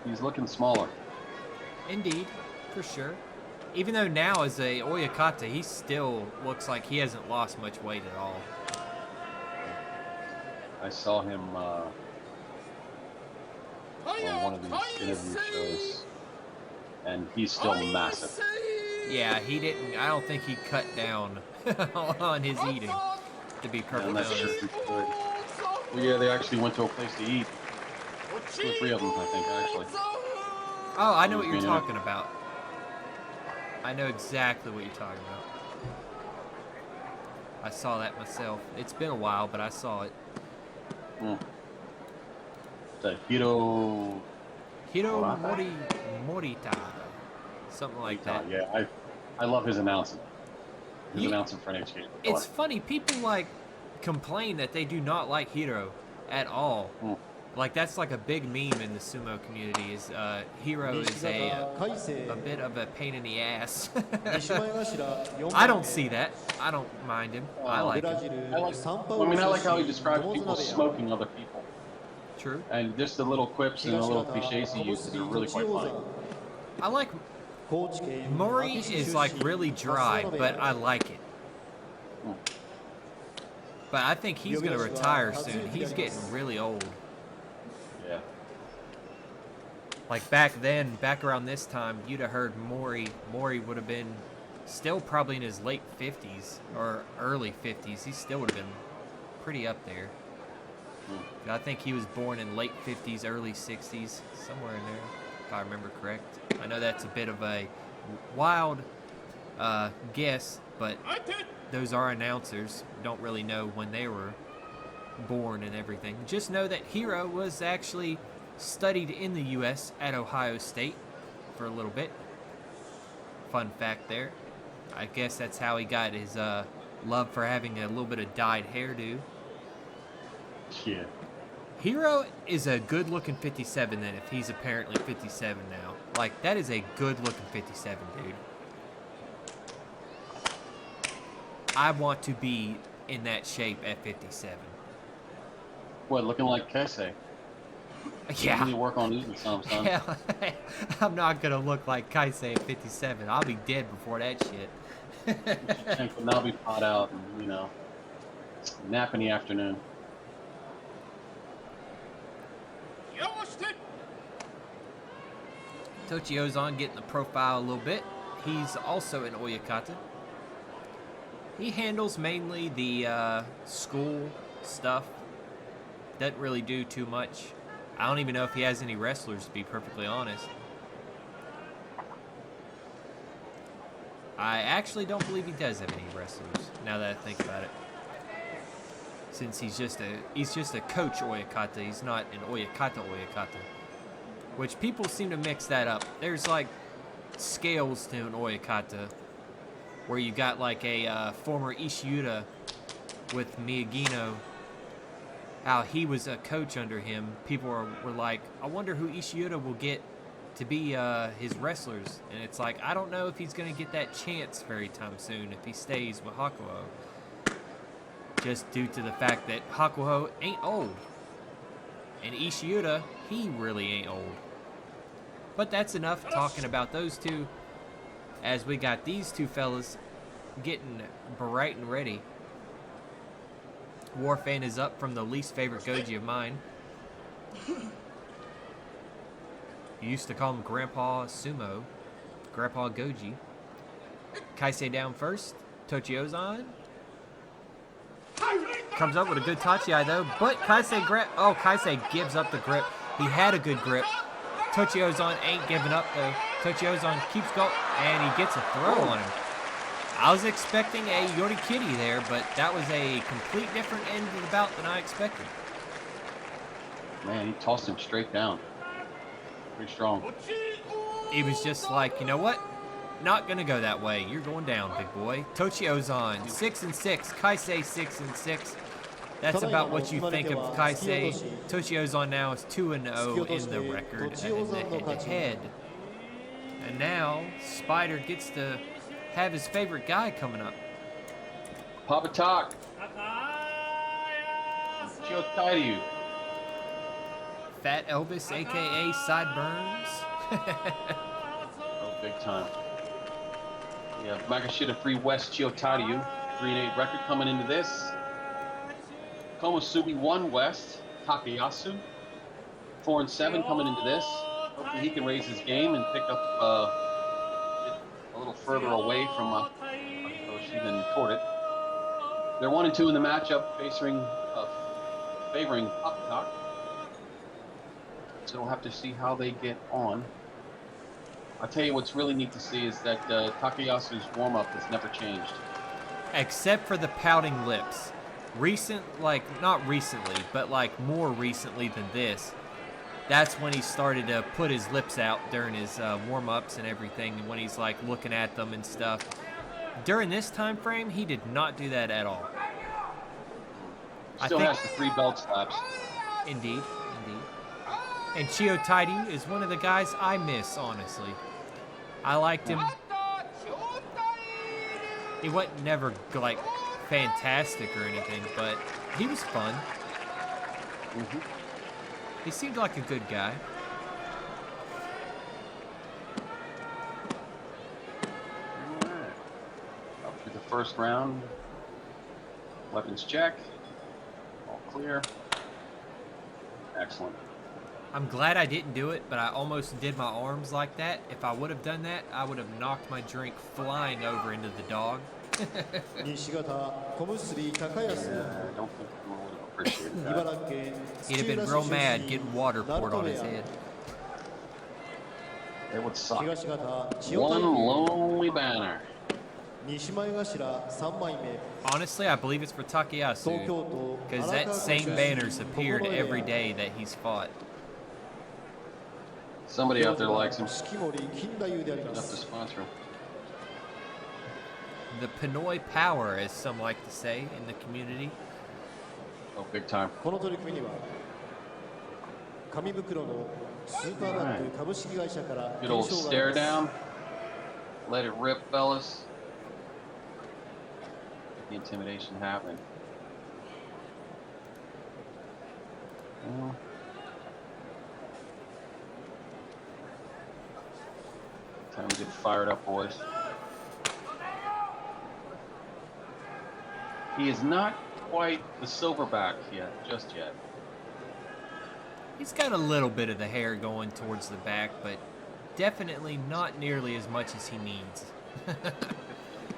He's looking smaller. Indeed, for sure. Even though now as a Oyakata, he still looks like he hasn't lost much weight at all. I saw him on one of these interview shows, and he's still massive. Yeah, he didn't, I don't think he cut down on his eating, to be I'm perfectly not sure honest. if he could. Well, yeah, they actually went to a place to eat. 2 or 3 of them, I think, actually. Oh, I know what you're talking about. I know exactly what you're talking about. I saw that myself. It's been a while, but I saw it. The Hiro Morita. Something like that. Yeah, I love his announcing. His announcing for NHK. It's funny, people like complain that they do not like Hiro at all. Like that's like a big meme in the sumo community. Is Hiro is a bit of a pain in the ass. I don't see that. I don't mind him. I like him. I like how he describes people smoking other people. True. And just the little quips and the little cliches he uses are really quite funny. I like Mori is like really dry, but I like it. But I think he's gonna retire soon. He's getting really old. Yeah. Like back then, back around this time, you'd have heard Mori would have been still probably in his late 50s or early 50s. He still would have been pretty up there. I think he was born in late 50s, early 60s, somewhere in there, if I remember correct. I know that's a bit of a wild guess, but those are announcers. Don't really know when they were born and everything. Just know that Hiro was actually studied in the U.S. at Ohio State for a little bit. Fun fact there. I guess that's how he got his love for having a little bit of dyed hairdo. Yeah. Hero is a good-looking 57 then, if he's apparently 57 now. Like, that is a good-looking 57, dude. I want to be in that shape at 57. What, looking like Casey? Yeah. You need to work on eating some, son. Hell, I'm not going to look like Kaisei at 57. I'll be dead before that shit. And now be pot out and, you know, nap in the afternoon. Tochiozan getting the profile a little bit. He's also in Oyakata. He handles mainly the school stuff. Doesn't really do too much. I don't even know if he has any wrestlers, to be perfectly honest. I actually don't believe he does have any wrestlers, now that I think about it. Since he's just a coach Oyakata, he's not an Oyakata. Which people seem to mix that up. There's like scales to an Oyakata, where you got like a former Ishiuta with Miyagino, how he was a coach under him. People were like, I wonder who Ishiuta will get to be his wrestlers. And it's like, I don't know if he's going to get that chance very time soon if he stays with Hakuho. Just due to the fact that Hakuho ain't old. And Ishiuta, he really ain't old. But that's enough talking about those two, as we got these two fellas getting bright and ready. Warfan is up from the least favorite Goji of mine. You used to call him Grandpa Sumo. Grandpa Goji. Kaisei down first. Tochiozan comes up with a good Tachi though, but Kaisei gives up the grip. He had a good grip. Tochiozan ain't giving up though. Tochiozan keeps going, and he gets a throw on him. I was expecting a Yorikiri there, but that was a complete different end of the bout than I expected. Man, he tossed him straight down. Pretty strong. He was just like, you know what? Not gonna go that way. You're going down, big boy. Tochiozan, 6-6. Kaisei 6-6. That's about what you think of Kaisei. Tochiozan now is 2-0 in the record in the head-to-head. And now Spider gets to have his favorite guy coming up. Papa Talk. Chiyotairyu. Fat Elvis, aka Sideburns. Oh, big time. Yeah, Magashita Free West Chiyotairyu. 3-8 record coming into this. Komusubi 1 West, Takayasu. 4-7 coming into this. Hopefully he can raise his game and pick up a little further away from Akitoshi than toward it. They're 1-2 in the matchup, favoring Papatak. So we'll have to see how they get on. I'll tell you what's really neat to see is that Takayasu's warm-up has never changed. Except for the pouting lips. Not recently, but like more recently than this, that's when he started to put his lips out during his warm-ups and everything, and when he's like looking at them and stuff. During this time frame, he did not do that at all. Still has the 3 belt slaps. Indeed. And Chiyotairyu is one of the guys I miss, honestly. I liked him. He wasn't never like fantastic or anything, but he was fun. He seemed like a good guy. All right. Up to the first round. Weapons check. All clear. Excellent. I'm glad I didn't do it, but I almost did my arms like that. If I would have done that, I would have knocked my drink flying over into the dog. I don't think I would have appreciated that. He'd have been real mad getting water poured on his head. It would suck. One lonely banner. Honestly, I believe it's for Takayasu, because that same banner's appeared every day that he's fought. Somebody out there likes him. 式守金太夫でありま Enough to す sponsor him. The Pinoy Power, as some like to say in the community. Oh, big time. この取り組みには紙袋のスーパーバッグ株式会社から Good old 検証 stare があり down. ます Let it rip, fellas. The intimidation happening. Well, time to get fired up, boys. He is not quite the silverback yet, just yet. He's got a little bit of the hair going towards the back, but definitely not nearly as much as he needs.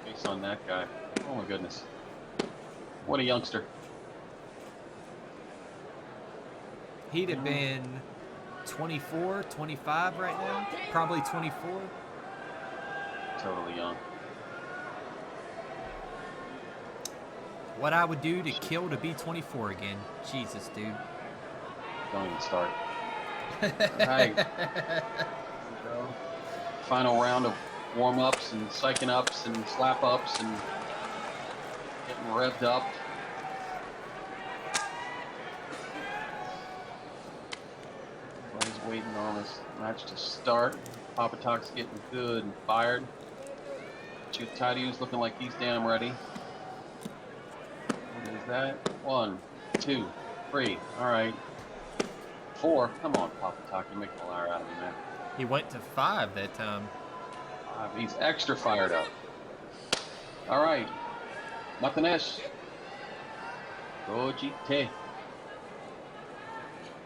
Face on that guy. Oh my goodness. What a youngster. He'd have been 24, 25 right now. Probably 24. Totally young. What I would do to kill to be 24 again. Jesus, dude. Don't even start. Alright. Final round of warm-ups and psyching ups and slap ups and getting revved up. Everybody's waiting on this match to start. Papa Talk's getting good and fired. Chutadiu's looking like he's damn ready. What is that? 1, 2, 3. Alright. 4. Come on, Papa Talk. You're making a liar out of me, man. He went to 5 that time. He's extra fired up. Alright. Matanesh. Gojite.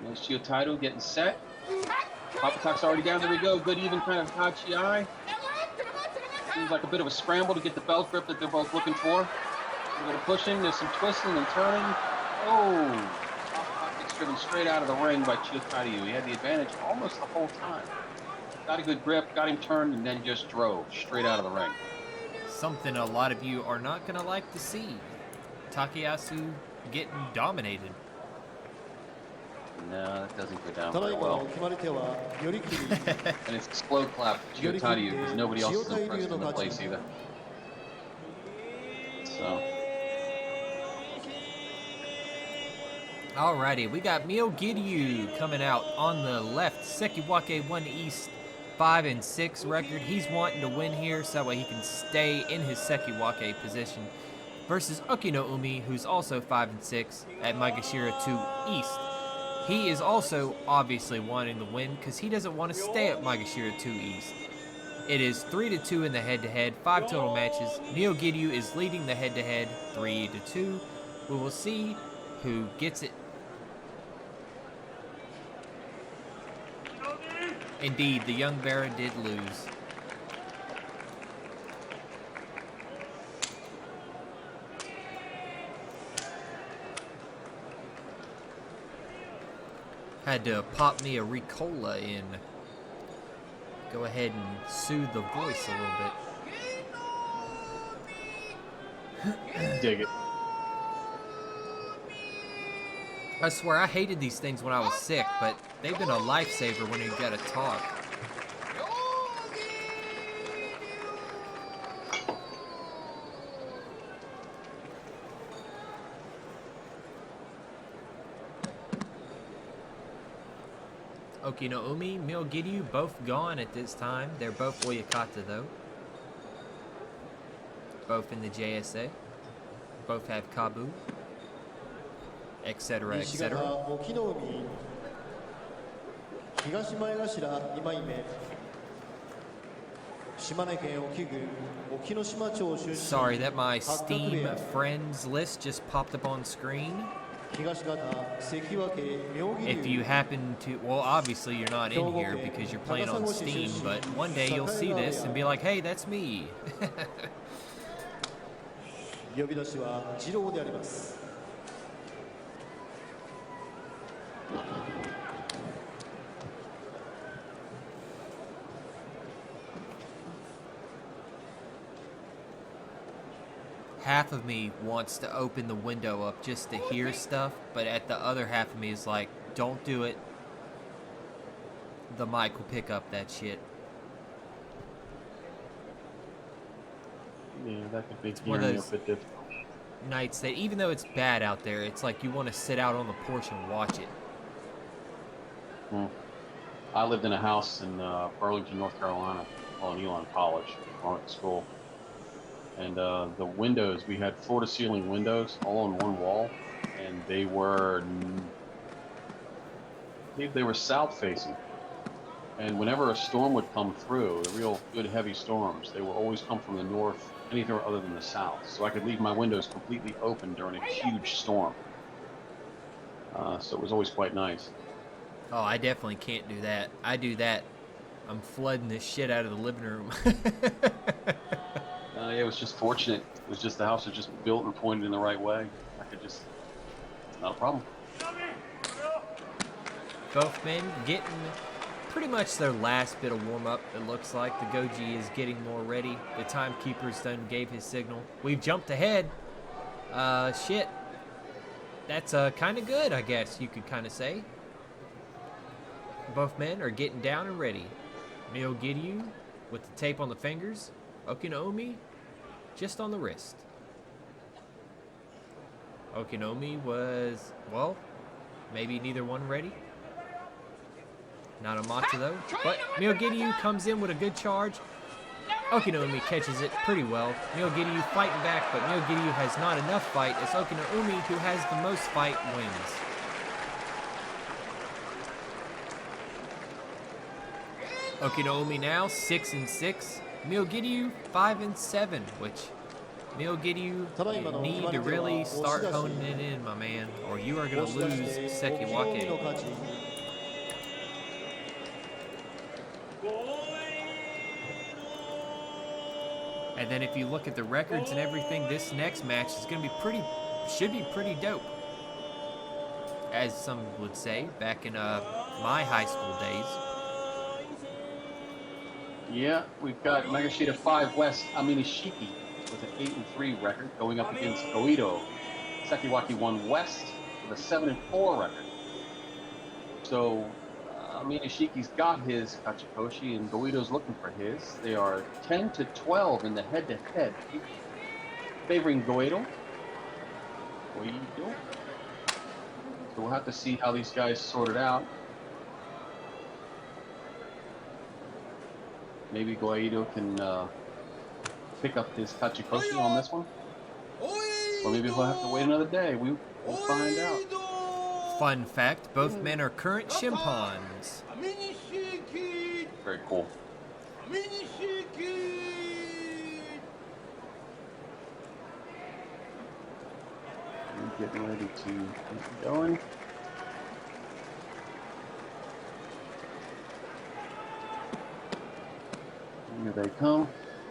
There's Chiotairo getting set. Papa Talk's already down. There we go. Good even kind of Hachi-ai. Seems like a bit of a scramble to get the belt grip that they're both looking for. A little pushing. There's some twisting and turning. Oh. Papa Talk gets driven straight out of the ring by Chiotairo. He had the advantage almost the whole time. Got a good grip, got him turned, and then just drove straight out of the ring. Something a lot of you are not going to like to see. Takayasu getting dominated. No, that doesn't go down ただ very いまの well. 決まり手はよりきり And it's explode clap for Chiotairo because nobody else is impressed in the place either. So, Alrighty, we got Mio Giryu coming out on the left. Sekiwake 1 East 5 and 6 record. He's wanting to win here so that way he can stay in his Sekiwake position. Versus Okino Umi, who's also 5 and 6 at Maegashira 2 East. He is also obviously wanting to win because he doesn't want to stay at Maegashira 2 East. It is 3-2 in the head-to-head, 5 total matches. Mio Giryu is leading the head-to-head 3-2. We will see who gets it. Indeed, the young Vera did lose. Had to pop me a Ricola in. Go ahead and soothe the voice a little bit. dig it. I swear, I hated these things when I was sick, but they've been a lifesaver when you gotta talk. Okino Umi, Mio Giryu, both gone at this time. They're both Oyakata, though. Both in the JSA. Both have Kabu. Etc., 西方 etc. 沖の海東前頭2枚目島根県沖郡沖ノ島町出身 Sorry that my 八角 Steam 部屋 friends list just popped up on screen. 東方関脇妙義 If 龍 you happen to, well, obviously you're not in here because you're playing on Steam, but one day you'll see this and be like, hey, that's me. 呼び出しは次郎であります Half of me wants to open the window up just to hear stuff, but at the other half of me is like, don't do it. the mic will pick up that shit. Yeah, that could make one of hearing a those bit difficult. Nights that even though it's bad out there, it's like you want to sit out on the porch and watch it. I lived in a house in Burlington, North Carolina, on Elon College. I went to school. And the windows, we had floor-to-ceiling windows all on one wall, and they were south-facing. And whenever a storm would come through, the real good heavy storms, they would always come from the north, anything other than the south. So I could leave my windows completely open during a huge storm. So it was always quite nice. Oh, I definitely can't do that. I do that, I'm flooding this shit out of the living room. Yeah, it was just fortunate. It was just the house was just built and pointed in the right way. I could just, not a problem. Both men getting pretty much their last bit of warm-up, it looks like. The Goji is getting more ready. The timekeeper's done gave his signal. We've jumped ahead. Shit. That's kind of good, I guess you could kind of say. Both men are getting down and ready. Mio Giryu with the tape on the fingers. Okinomi just on the wrist. Okinomi was, well, maybe neither one ready. Not a matcha though. But Mio Giryu comes in with a good charge. Okinomi catches it pretty well. Mio Giryu fighting back, but Mio Giryu has not enough fight as Okinomi, who has the most fight, wins. Okinomi now 6-6. Mio Giryu 5-7, which Mio Giryu, you need to really start honing it in, my man, or you are going to lose Sekiwake. And then if you look at the records and everything, this next match is going to be should be pretty dope. As some would say, back in my high school days. Yeah, we've got Megashita 5 West Aminishiki with an 8-3 record going up against Goito Sekiwake 1 West with a 7-4 record. So Aminishiki's got his Kachikoshi and Goito's looking for his. They are 10-12 in the head-to-head, favoring Goito. So we'll have to see how these guys sort it out. Maybe Goito can pick up his Kachikoshi on this one. Or maybe he'll have to wait another day. We'll find out. Fun fact, both men are current Shimpans. Very cool. We're getting ready to get going. Here they come.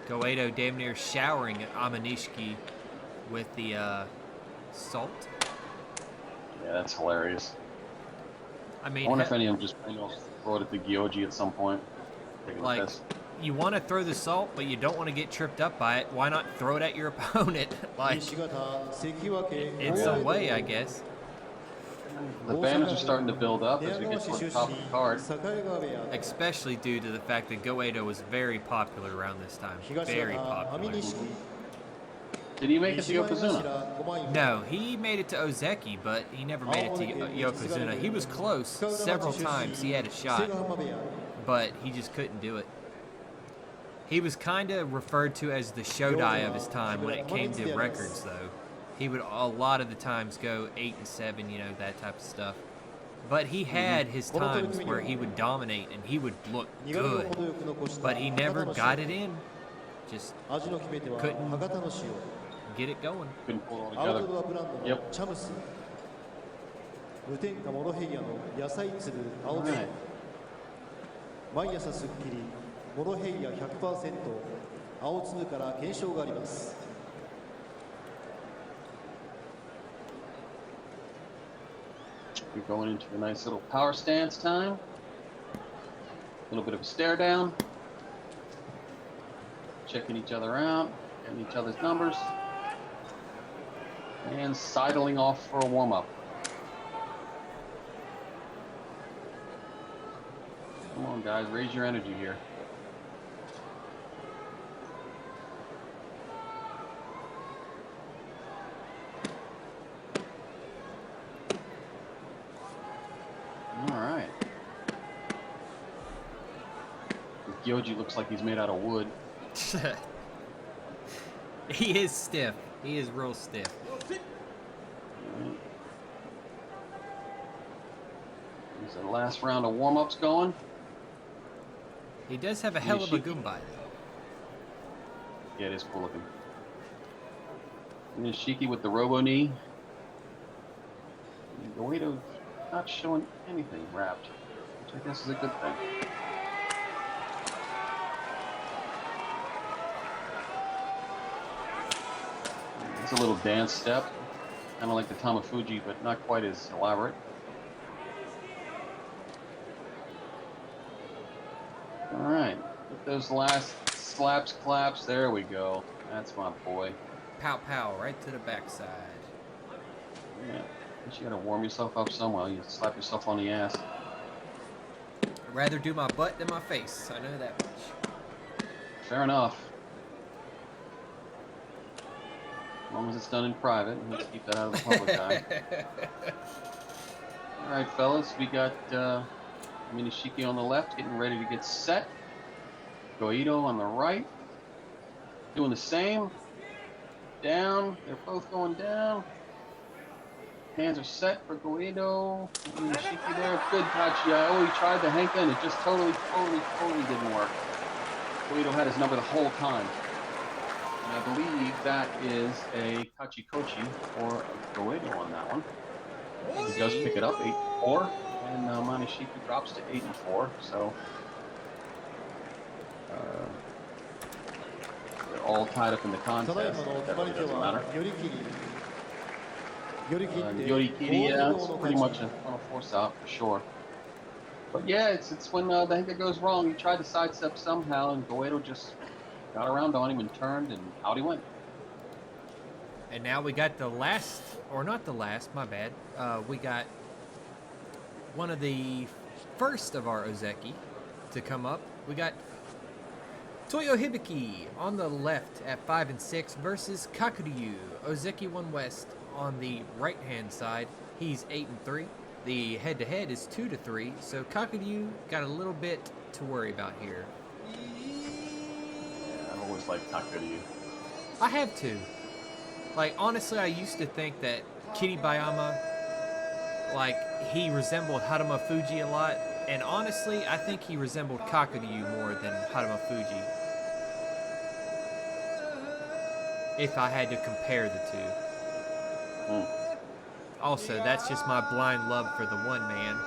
Goito damn near showering at Aminishiki with the salt. Yeah, that's hilarious. I mean, I wonder if any of them just throw it at the Gyoji at some point. Like, you want to throw the salt, but you don't want to get tripped up by it. Why not throw it at your opponent? Like, in some way, I guess. The banners are starting to build up as we get to the top of the card. Especially due to the fact that Goito was very popular around this time. Very popular. Did he make it to Yokozuna? No, he made it to Ozeki, but he never made it to Yokozuna. He was close several times. He had a shot, but he just couldn't do it. He was kind of referred to as the Shodai of his time when it came to records, though. He would a lot of the times go 8-7, you know, that type of stuff. But he had his times where he would dominate and he would look good, but he never got it in. Just couldn't get it going. Couldn't pull it all together. Yep. All right. 毎朝すっきりモロヘイヤ 100% 青粒から検証があります。 We're going into a nice little power stance time. A little bit of a stare down. Checking each other out, getting each other's numbers. And sidling off for a warm-up. Come on, guys. Raise your energy here. All right. Gyoji looks like he's made out of wood. He is stiff. He is real stiff. Right. Is the last round of warm-ups going? He does have a hell of a Goombai, though. Yeah, it is cool looking. Nishiki with the robo knee. Goedo not showing anything wrapped, which I guess is a good thing. It's a little dance step, kind of like the Tamafuji, but not quite as elaborate. All right, with those last slaps, claps, there we go. That's my boy. Pow pow, right to the backside. Yeah, you gotta warm yourself up somewhere. You slap yourself on the ass. I'd rather do my butt than my face. I know that much. Fair enough. As long as it's done in private, let's keep that out of the public eye. All right, fellas, we got Minishiki on the left, getting ready to get set. Goedo on the right, doing the same. Down, they're both going down. Hands are set for Goedo. Minishiki there, good touch. Yeah, oh, he tried the Henka, it just totally didn't work. Goedo had his number the whole time. And I believe that is a Kachikochi for Goedo on that one. He does pick it up, 8-4, and Manishiki drops to 8-4. So they're all tied up in the contest. That really doesn't matter. Yorikiri, yeah, it's pretty much a force out for sure. But yeah, it's when the Henka goes wrong. He tried to sidestep somehow, and Goedo just got around on him and turned, and out he went. And now we got the last, or not the last, my bad. We got one of the first of our Ozeki to come up. We got Toyo Hibiki on the left at 5 and 6 versus Kakuryu, Ozeki 1 West on the right-hand side. He's 8 and 3. The head-to-head is 2 to 3, so Kakuryu got a little bit to worry about here. I've always liked Kakuryu. I have to. Like, honestly, I used to think that Kiribayama, like, he resembled Haruma Fuji a lot. And honestly, I think he resembled Kakuryu more than Haruma Fuji. If I had to compare the two. Also, that's just my blind love for the one man.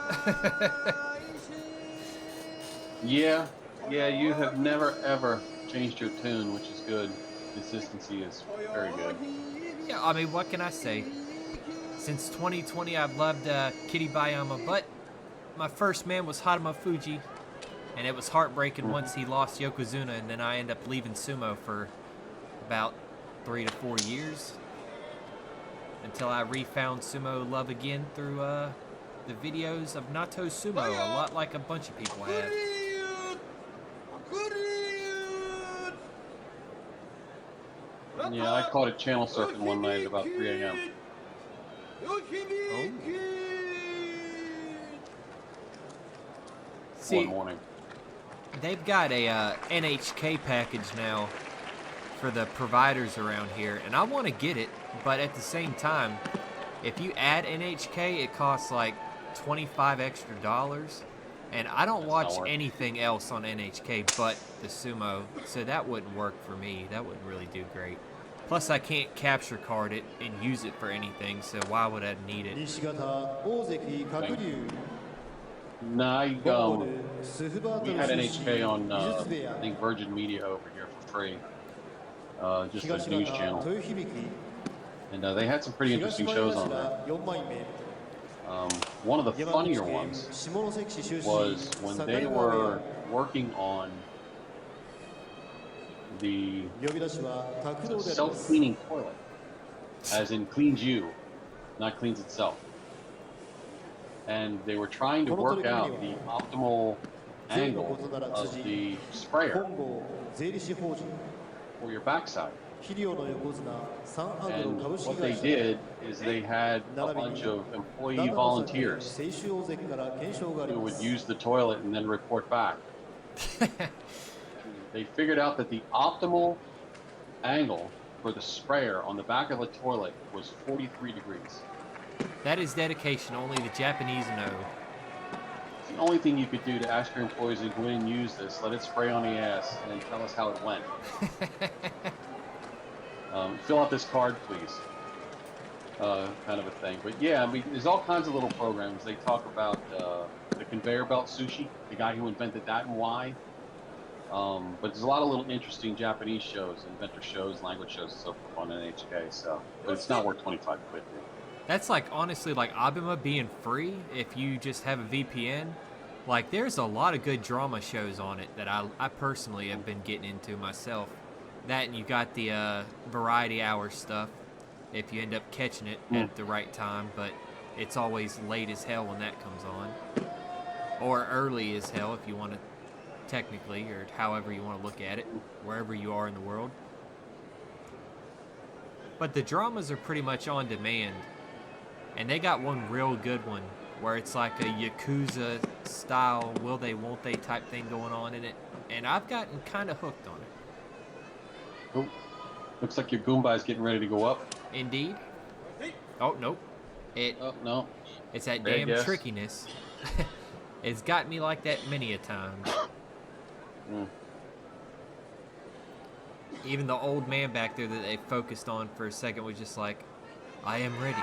Yeah, you have never ever changed your tune, which is good. Consistency is very good. Yeah, I mean, what can I say? Since 2020, I've loved Kiribayama, but my first man was Haruma Fuji, and it was heartbreaking once he lost Yokozuna, and then I ended up leaving sumo for about 3 to 4 years until I refound sumo love again through the videos of Nato Sumo, a lot like a bunch of people have. Yeah, I caught it channel surfing one night at about 3 a.m. Oh. See, one morning. They've got a NHK package now for the providers around here, and I want to get it, but at the same time, if you add NHK, it costs like $25 extra, and I don't watch anything else on NHK but the sumo, so that wouldn't work for me. That wouldn't really do great. Plus, I can't capture card it and use it for anything, so why would I need it? Nah, we had NHK on, I think, Virgin Media over here for free. Just a news channel. And they had some pretty interesting shows on there. One of the funnier ones was when they were working on the self-cleaning toilet, as in cleans you, not cleans itself. And they were trying to work out the optimal angle of the sprayer for your backside. And what they did is they had a bunch of employee volunteers who would use the toilet and then report back. They figured out that the optimal angle for the sprayer on the back of the toilet was 43 degrees. That is dedication only the Japanese know. It's the only thing you could do to ask your employees to go in and use this. Let it spray on the ass and then tell us how it went. Fill out this card, please. Kind of a thing. But yeah, I mean, there's all kinds of little programs. They talk about the conveyor belt sushi, the guy who invented that and why. But there's a lot of little interesting Japanese shows, inventor shows, language shows, and so forth on NHK. So, but it's not worth 25 quid. Dude. That's like, honestly, like Abema being free if you just have a VPN. Like, there's a lot of good drama shows on it that I personally have been getting into myself. That, and you got the variety hour stuff if you end up catching it at the right time, but it's always late as hell when that comes on. Or early as hell if you want to, technically, or however you want to look at it, wherever you are in the world. But the dramas are pretty much on demand. And they got one real good one where it's like a Yakuza style will they won't they type thing going on in it. And I've gotten kind of hooked on it. Oh, looks like your Goomba is getting ready to go up. Indeed. Oh, nope. Oh, no. It's that damn trickiness. It's got me like that many a time. Even the old man back there that they focused on for a second was just like, I am ready.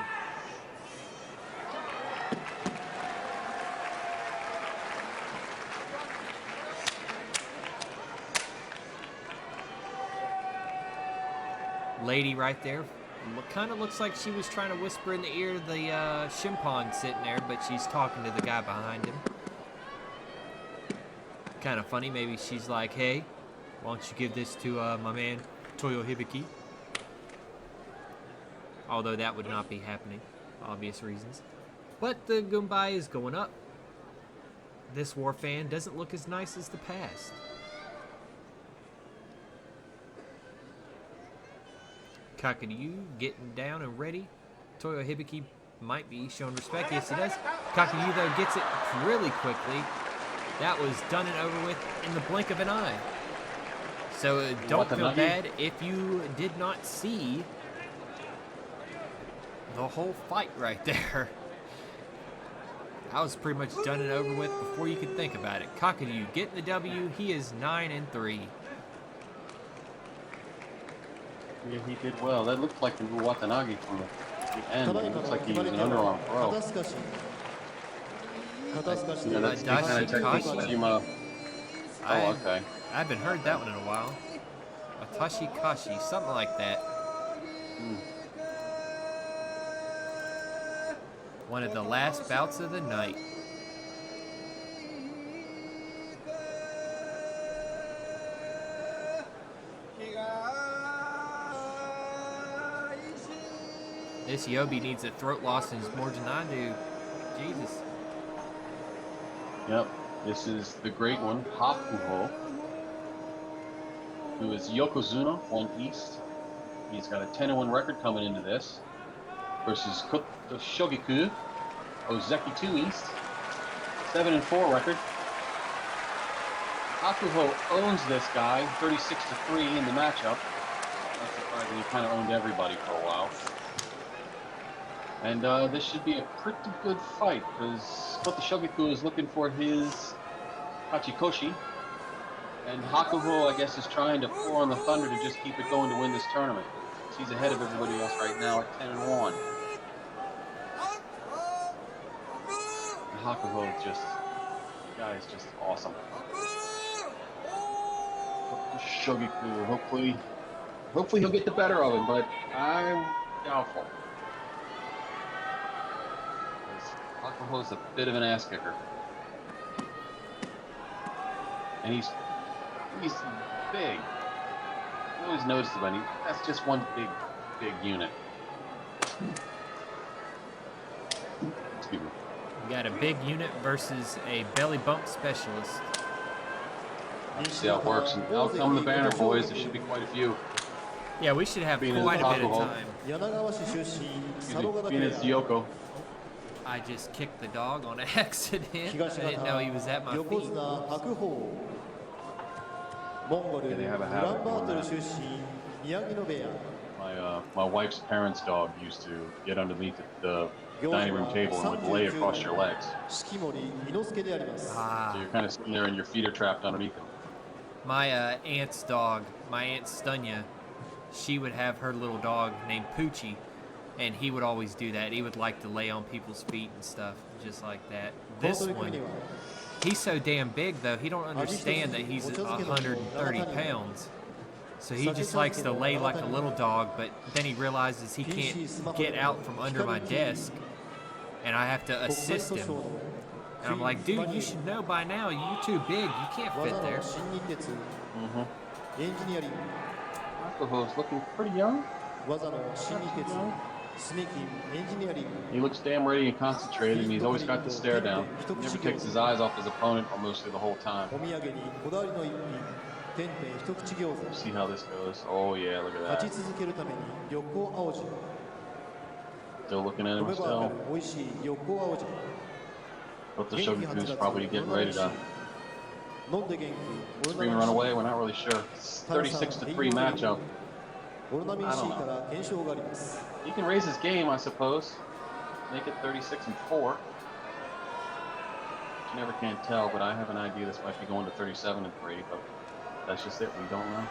Lady right there kind of looks like she was trying to whisper in the ear of the Shimpan sitting there, but she's talking to the guy behind him. Kind of funny. Maybe she's like, hey, why don't you give this to my man Toyo Hibiki? Although that would not be happening, obvious reasons. But the Goombay is going up. This war fan doesn't look as nice as the past. Kakaryu getting down and ready. Toyo Hibiki might be showing respect. Yes, he does. Kakaryu, though, gets it really quickly. That was done and over with in the blink of an eye. So don't feel bad if you did not see the whole fight right there. That was pretty much done and over with before you could think about it. Kakaryu getting the W. He is 9-3. Yeah, he did well. That looked like the Watanagi from the end. It looks like he was an underarm throw. Yeah, that's the kind of technique Shima. Oh, okay. I haven't heard that one in a while. Atashi Kashi, something like that. One of the last bouts of the night. This Yobi needs a throat lozenge more than I do. Jesus. Yep. This is the great one, Hakuho, who is Yokozuna 1 East. He's got a 10-1 record coming into this. Versus Koto Shogiku, Ozeki 2 East, 7-4 record. Hakuho owns this guy, 36-3 in the matchup. Not surprising, he kind of owned everybody for a while. And this should be a pretty good fight, because Koto Shogiku is looking for his Hachikoshi. And Hakuho, I guess, is trying to pour on the thunder to just keep it going to win this tournament. He's ahead of everybody else right now at 10-1. Hakuho is just, the guy is just awesome. Shogiku, hopefully he'll get the better of him, but I'm doubtful. Hakuho's a bit of an ass kicker. And he's big. I always noticed it, but that's just one big unit. Excuse me. We got a big unit versus a belly bump specialist. Let's see how it works. And out come the banner, boys. There should be quite a few. Yeah, we should have Being quite a bit of alcohol. time. Being it's Yoko. I just kicked the dog on accident. I didn't know he was at my feet. Yeah, they have a habit of doing that. My wife's parents' dog used to get underneath the dining room table and would lay across your legs. So you're kind of sitting there and your feet are trapped underneath them. My aunt's dog, my Aunt Stunya, she would have her little dog named Poochie, and he would always do that. He would like to lay on people's feet and stuff, just like that. This one, he's so damn big, though, he don't understand that he's 130 pounds. So he just likes to lay like a little dog, but then he realizes he can't get out from under my desk, and I have to assist him. And I'm like, dude, you should know by now, you're too big, you can't fit there. Alcohol's looking pretty young. He looks damn ready and concentrated, and he's always got the stare down. He never takes his eyes off his opponent mostly the whole time. See how this goes. Oh yeah, look at that. Still looking at him still. But the Shogaku's probably getting ready to scream and run away. We're not really sure. 36-3 matchup. I don't know. He can raise his game, I suppose. Make it 36-4. You never can tell, but I have an idea this might be going to 37-3. But that's just it. We don't know.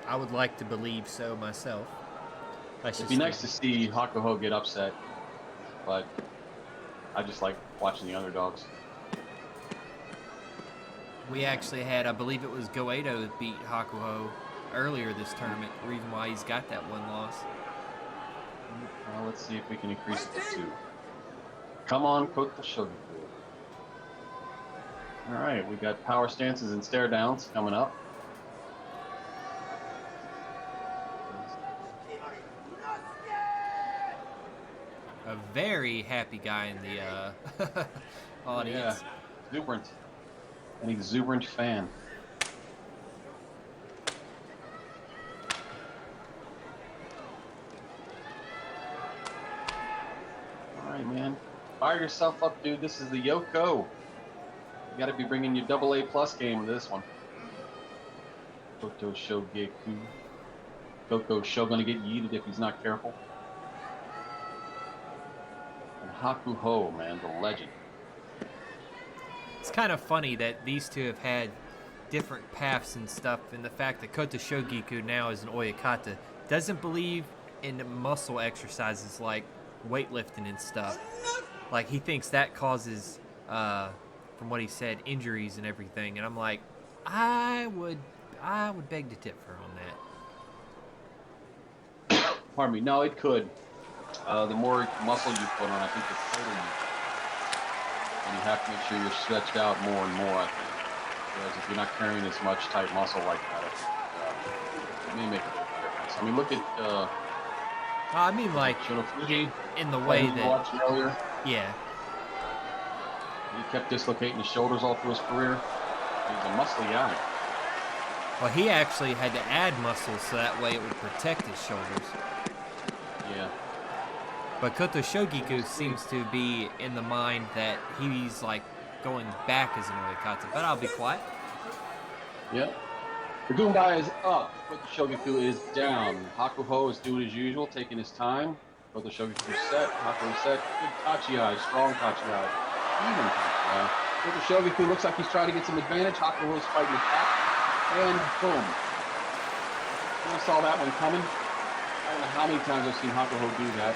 I would like to believe so myself. It'd be nice to see Hakuho get upset, but I just like watching the underdogs. We actually had, I believe it was Goedo that beat Hakuho earlier this tournament. The reason why he's got that one loss. Well, let's see if we can increase it to 2. Come on, Kota Shogaku. All right, we got power stances and stare downs coming up. A very happy guy in the audience. Yeah, exuberant. An exuberant fan. All right, man. Fire yourself up, dude. This is the Yoko. You got to be bringing your AA plus game to this one. Koto Shogeku. Koko Sho gonna get yeeted if he's not careful. And Hakuho, man, the legend. It's kind of funny that these two have had different paths and stuff, and the fact that Kota Shogiku now is an Oyakata doesn't believe in muscle exercises like weightlifting and stuff. Like, he thinks that causes, from what he said, injuries and everything. And I'm like, I would beg to differ on that. Pardon me. No, it could. The more muscle you put on, I think the tighter you get. And you have to make sure you're stretched out more and more, I think. Whereas if you're not carrying as much tight muscle like that, it may make a difference. I mean, look at... I mean, like, Shinofuji, in the way that... watched earlier. Yeah. He kept dislocating his shoulders all through his career. He's a muscly guy. Well, he actually had to add muscles so that way it would protect his shoulders. Yeah. But Koto Shogiku seems to be in the mind that he's, like, going back as an Oyakata. But I'll be quiet. Yep. The Goombai is up. Koto Shogiku is down. Hakuho is doing his usual, taking his time. Koto Shogiku set. Hakuho set. Good Tachi-ai. Strong Tachi-ai. Even Tachi-ai. Koto Shogiku looks like he's trying to get some advantage. Hakuho is fighting the back. And boom. I saw that one coming. I don't know how many times I've seen Hakuho do that.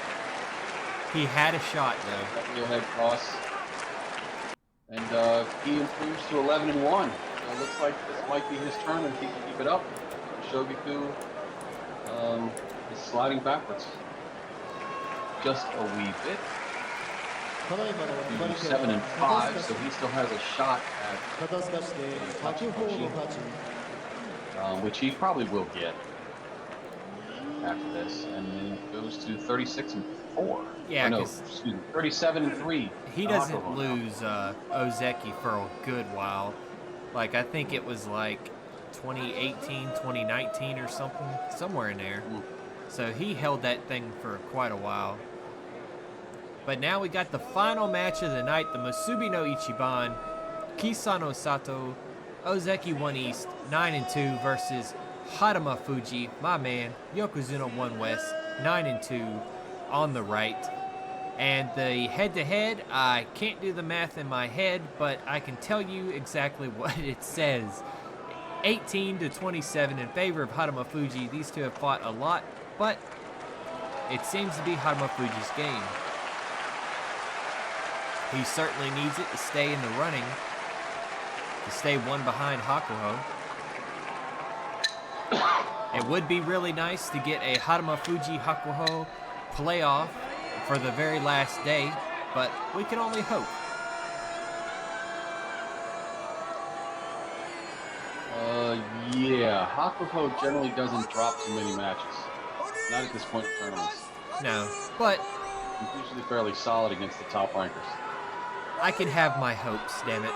He had a shot, though. Definitely a head toss. And he improves to 11-1. So it looks like this might be his turn if he can keep it up. Shogiku is sliding backwards. Just a wee bit. 7-5, so he still has a shot at which he probably will get after this. And then it goes to 36-4. Yeah, no, excuse me, 37-3. He doesn't lose Ozeki for a good while. Like, I think it was like 2018, 2019 or something, somewhere in there. So he held that thing for quite a while. But now we got the final match of the night, the Musubi no Ichiban, Kisano Sato, Ozeki 1 East, 9-2 versus Haruma Fuji, my man, Yokozuna 1 West, 9-2 on the right. And the head-to-head, I can't do the math in my head, but I can tell you exactly what it says. 18-27 in favor of Haruma Fuji. These two have fought a lot, but it seems to be Haruma Fuji's game. He certainly needs it to stay in the running, to stay one behind Hakuho. It would be really nice to get a Haruma Fuji Hakuho playoff for the very last day, but we can only hope. Yeah, Hakuho generally doesn't drop too many matches. Not at this point in tournaments. No, but he's usually fairly solid against the top rankers. I can have my hopes, damn it.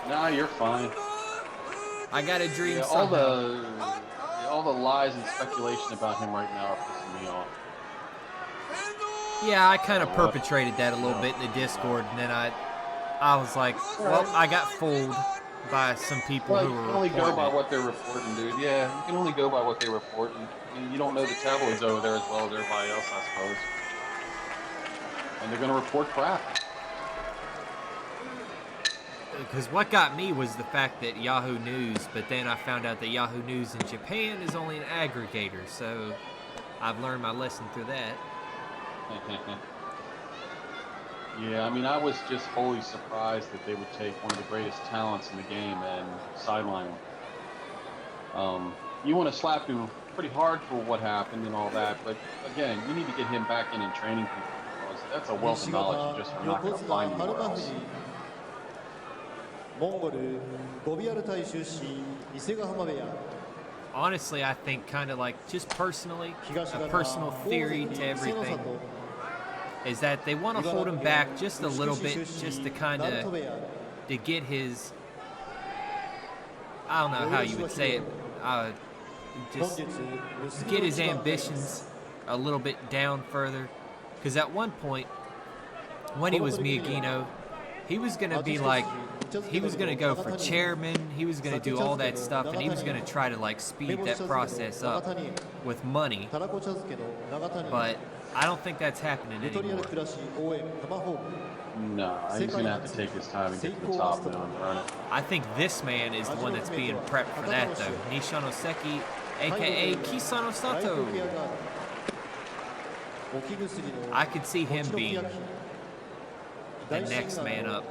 Nah, you're fine. I got a dream all somehow. the lies and speculation about him right now are pissing me off. Yeah, I kind of perpetrated that a little bit in the Discord, and then I was like, well, I got fooled by some people who were reporting. You can only go by it. what they're reporting, dude. Yeah, you can only go by what they're reporting. I mean, you don't know the tabloids over there as well as everybody else, I suppose. And they're going to report crap. Because what got me was the fact that Yahoo News, but then I found out that Yahoo News in Japan is only an aggregator, so I've learned my lesson through that. Yeah, I mean, I was just wholly surprised that they would take one of the greatest talents in the game and sideline him. You want to slap him pretty hard for what happened and all that, but again, you need to get him back in training people, because that's a wealth of knowledge you just are not going to find anywhere else. Honestly, I think kind of like, just personally, a personal theory to everything, is that they want to hold him back just a little bit, just to kind of, to get his, I don't know how you would say it, just get his ambitions a little bit down further. Because at one point, when he was Miyagino, he was going to be like, he was going to go for chairman, he was going to do all that stuff, and he was going to try to like speed that process up with money. But I don't think that's happening anymore. No, he's going to have to take his time and get to the top now and run it. I think this man is the one that's being prepped for that, though. Nishino Seki, a.k.a. Kisano Sato. I could see him being the next man up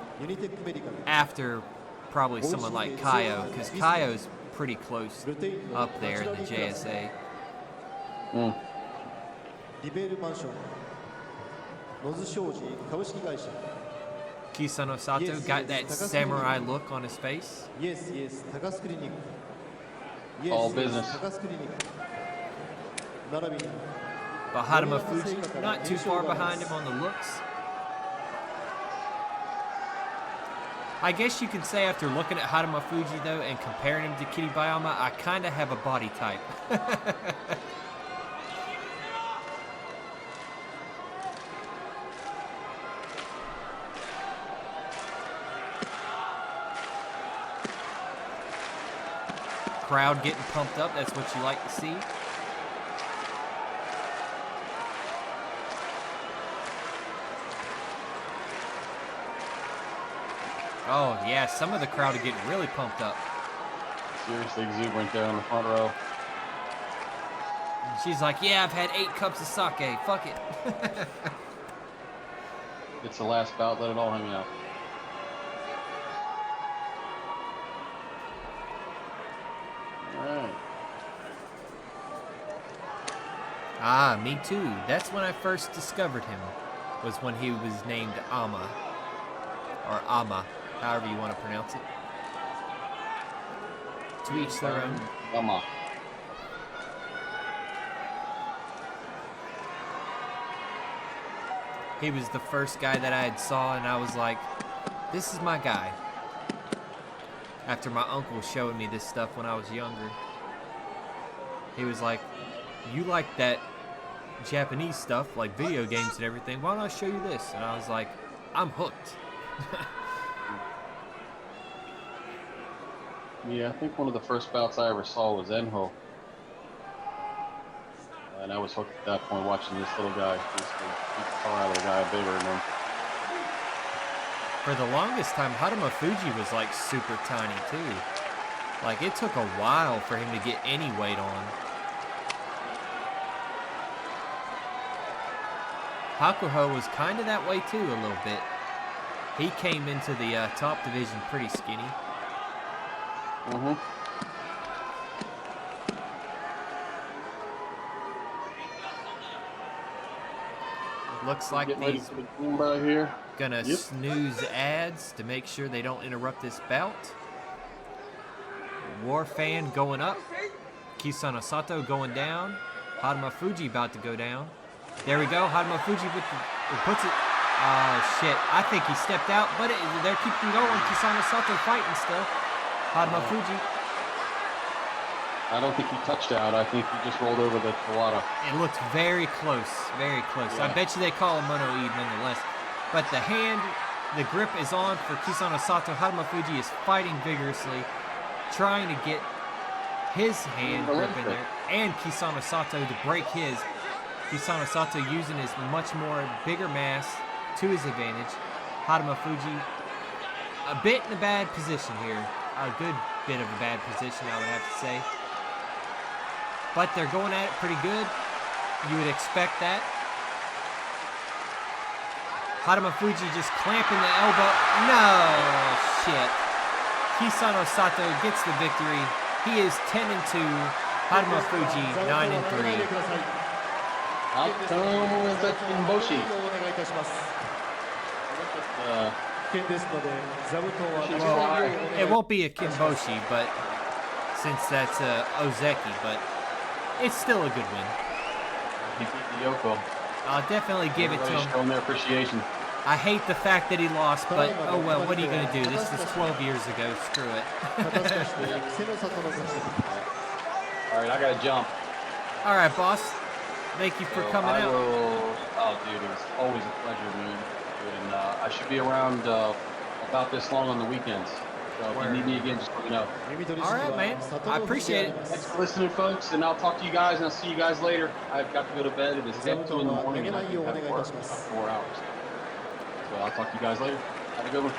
after probably someone like Kaio, because Kaio's pretty close up there in the JSA. Kisano Sato got that samurai look on his face. All business. But Haruma Fuji, not too far behind him on the looks. I guess you could say after looking at Haruma Fuji, though, and comparing him to Kiribayama, I kind of have a body type. Crowd getting pumped up, that's what you like to see. Oh, yeah, some of the crowd are getting really pumped up. Seriously exuberant there on the front row. She's like, yeah, I've had 8 cups of sake. Fuck it. It's the last bout, let it all hang out. Alright. Ah, me too. That's when I first discovered him, was when he was named Ama. Or Ama, however you want to pronounce it. To each their own. Ama. He was the first guy that I had saw, and I was like, this is my guy. After my uncle was showing me this stuff when I was younger. He was like, you like that Japanese stuff, like video games and everything. Why don't I show you this? And I was like, I'm hooked. Yeah, I think one of the first bouts I ever saw was Enho. And I was hooked at that point watching this little guy basically beat the tar out of the guy bigger than him. For the longest time, Haruma Fuji was like super tiny too. Like it took a while for him to get any weight on. Hakuho was kind of that way too a little bit. He came into the top division pretty skinny. Looks like he's gonna snooze ads to make sure they don't interrupt this bout. War Fan going up. Kisana Sato going down. Haruma Fuji about to go down. There we go. Haruma Fuji with puts it. Oh shit! I think he stepped out, but they're keeping going. Kisana Sato fighting still. Haruma Fuji. I don't think he touched out. I think he just rolled over the Kawada. It looked very close, very close. Yeah. I bet you they call him Mono-E nonetheless. But the hand, the grip is on for Kisana Sato. Haruma Fuji is fighting vigorously, trying to get his hand grip in there, and Kisana Sato to break his. Kisana Sato using his much more bigger mass to his advantage. Haruma Fuji a bit in a bad position here. A good bit of a bad position, I would have to say. But they're going at it pretty good. You would expect that. Haruma Fuji just clamping the elbow. No, shit. Kisana Sato gets the victory. He is 10-2. Haruma Fuji 9-3. Outcome is at Kimboshi. Well, it won't be a Kimboshi, but since that's Ozeki, but it's still a good win. He beat the Yoko. I'll definitely give it to him. Showing their appreciation. I hate the fact that he lost, but oh well, what are you going to do? This is 12 years ago. Screw it. All right, I got to jump. All right, boss. Thank you for coming out. Oh, dude, it was always a pleasure, man. And I should be around about this long on the weekends. So if you need me again, just let me know. All right, man. I appreciate it. Thanks for listening, folks, and I'll talk to you guys, and I'll see you guys later. I've got to go to bed. It is 2 in the morning, and I have to work for 4 hours. So I'll talk to you guys later. Have a good one.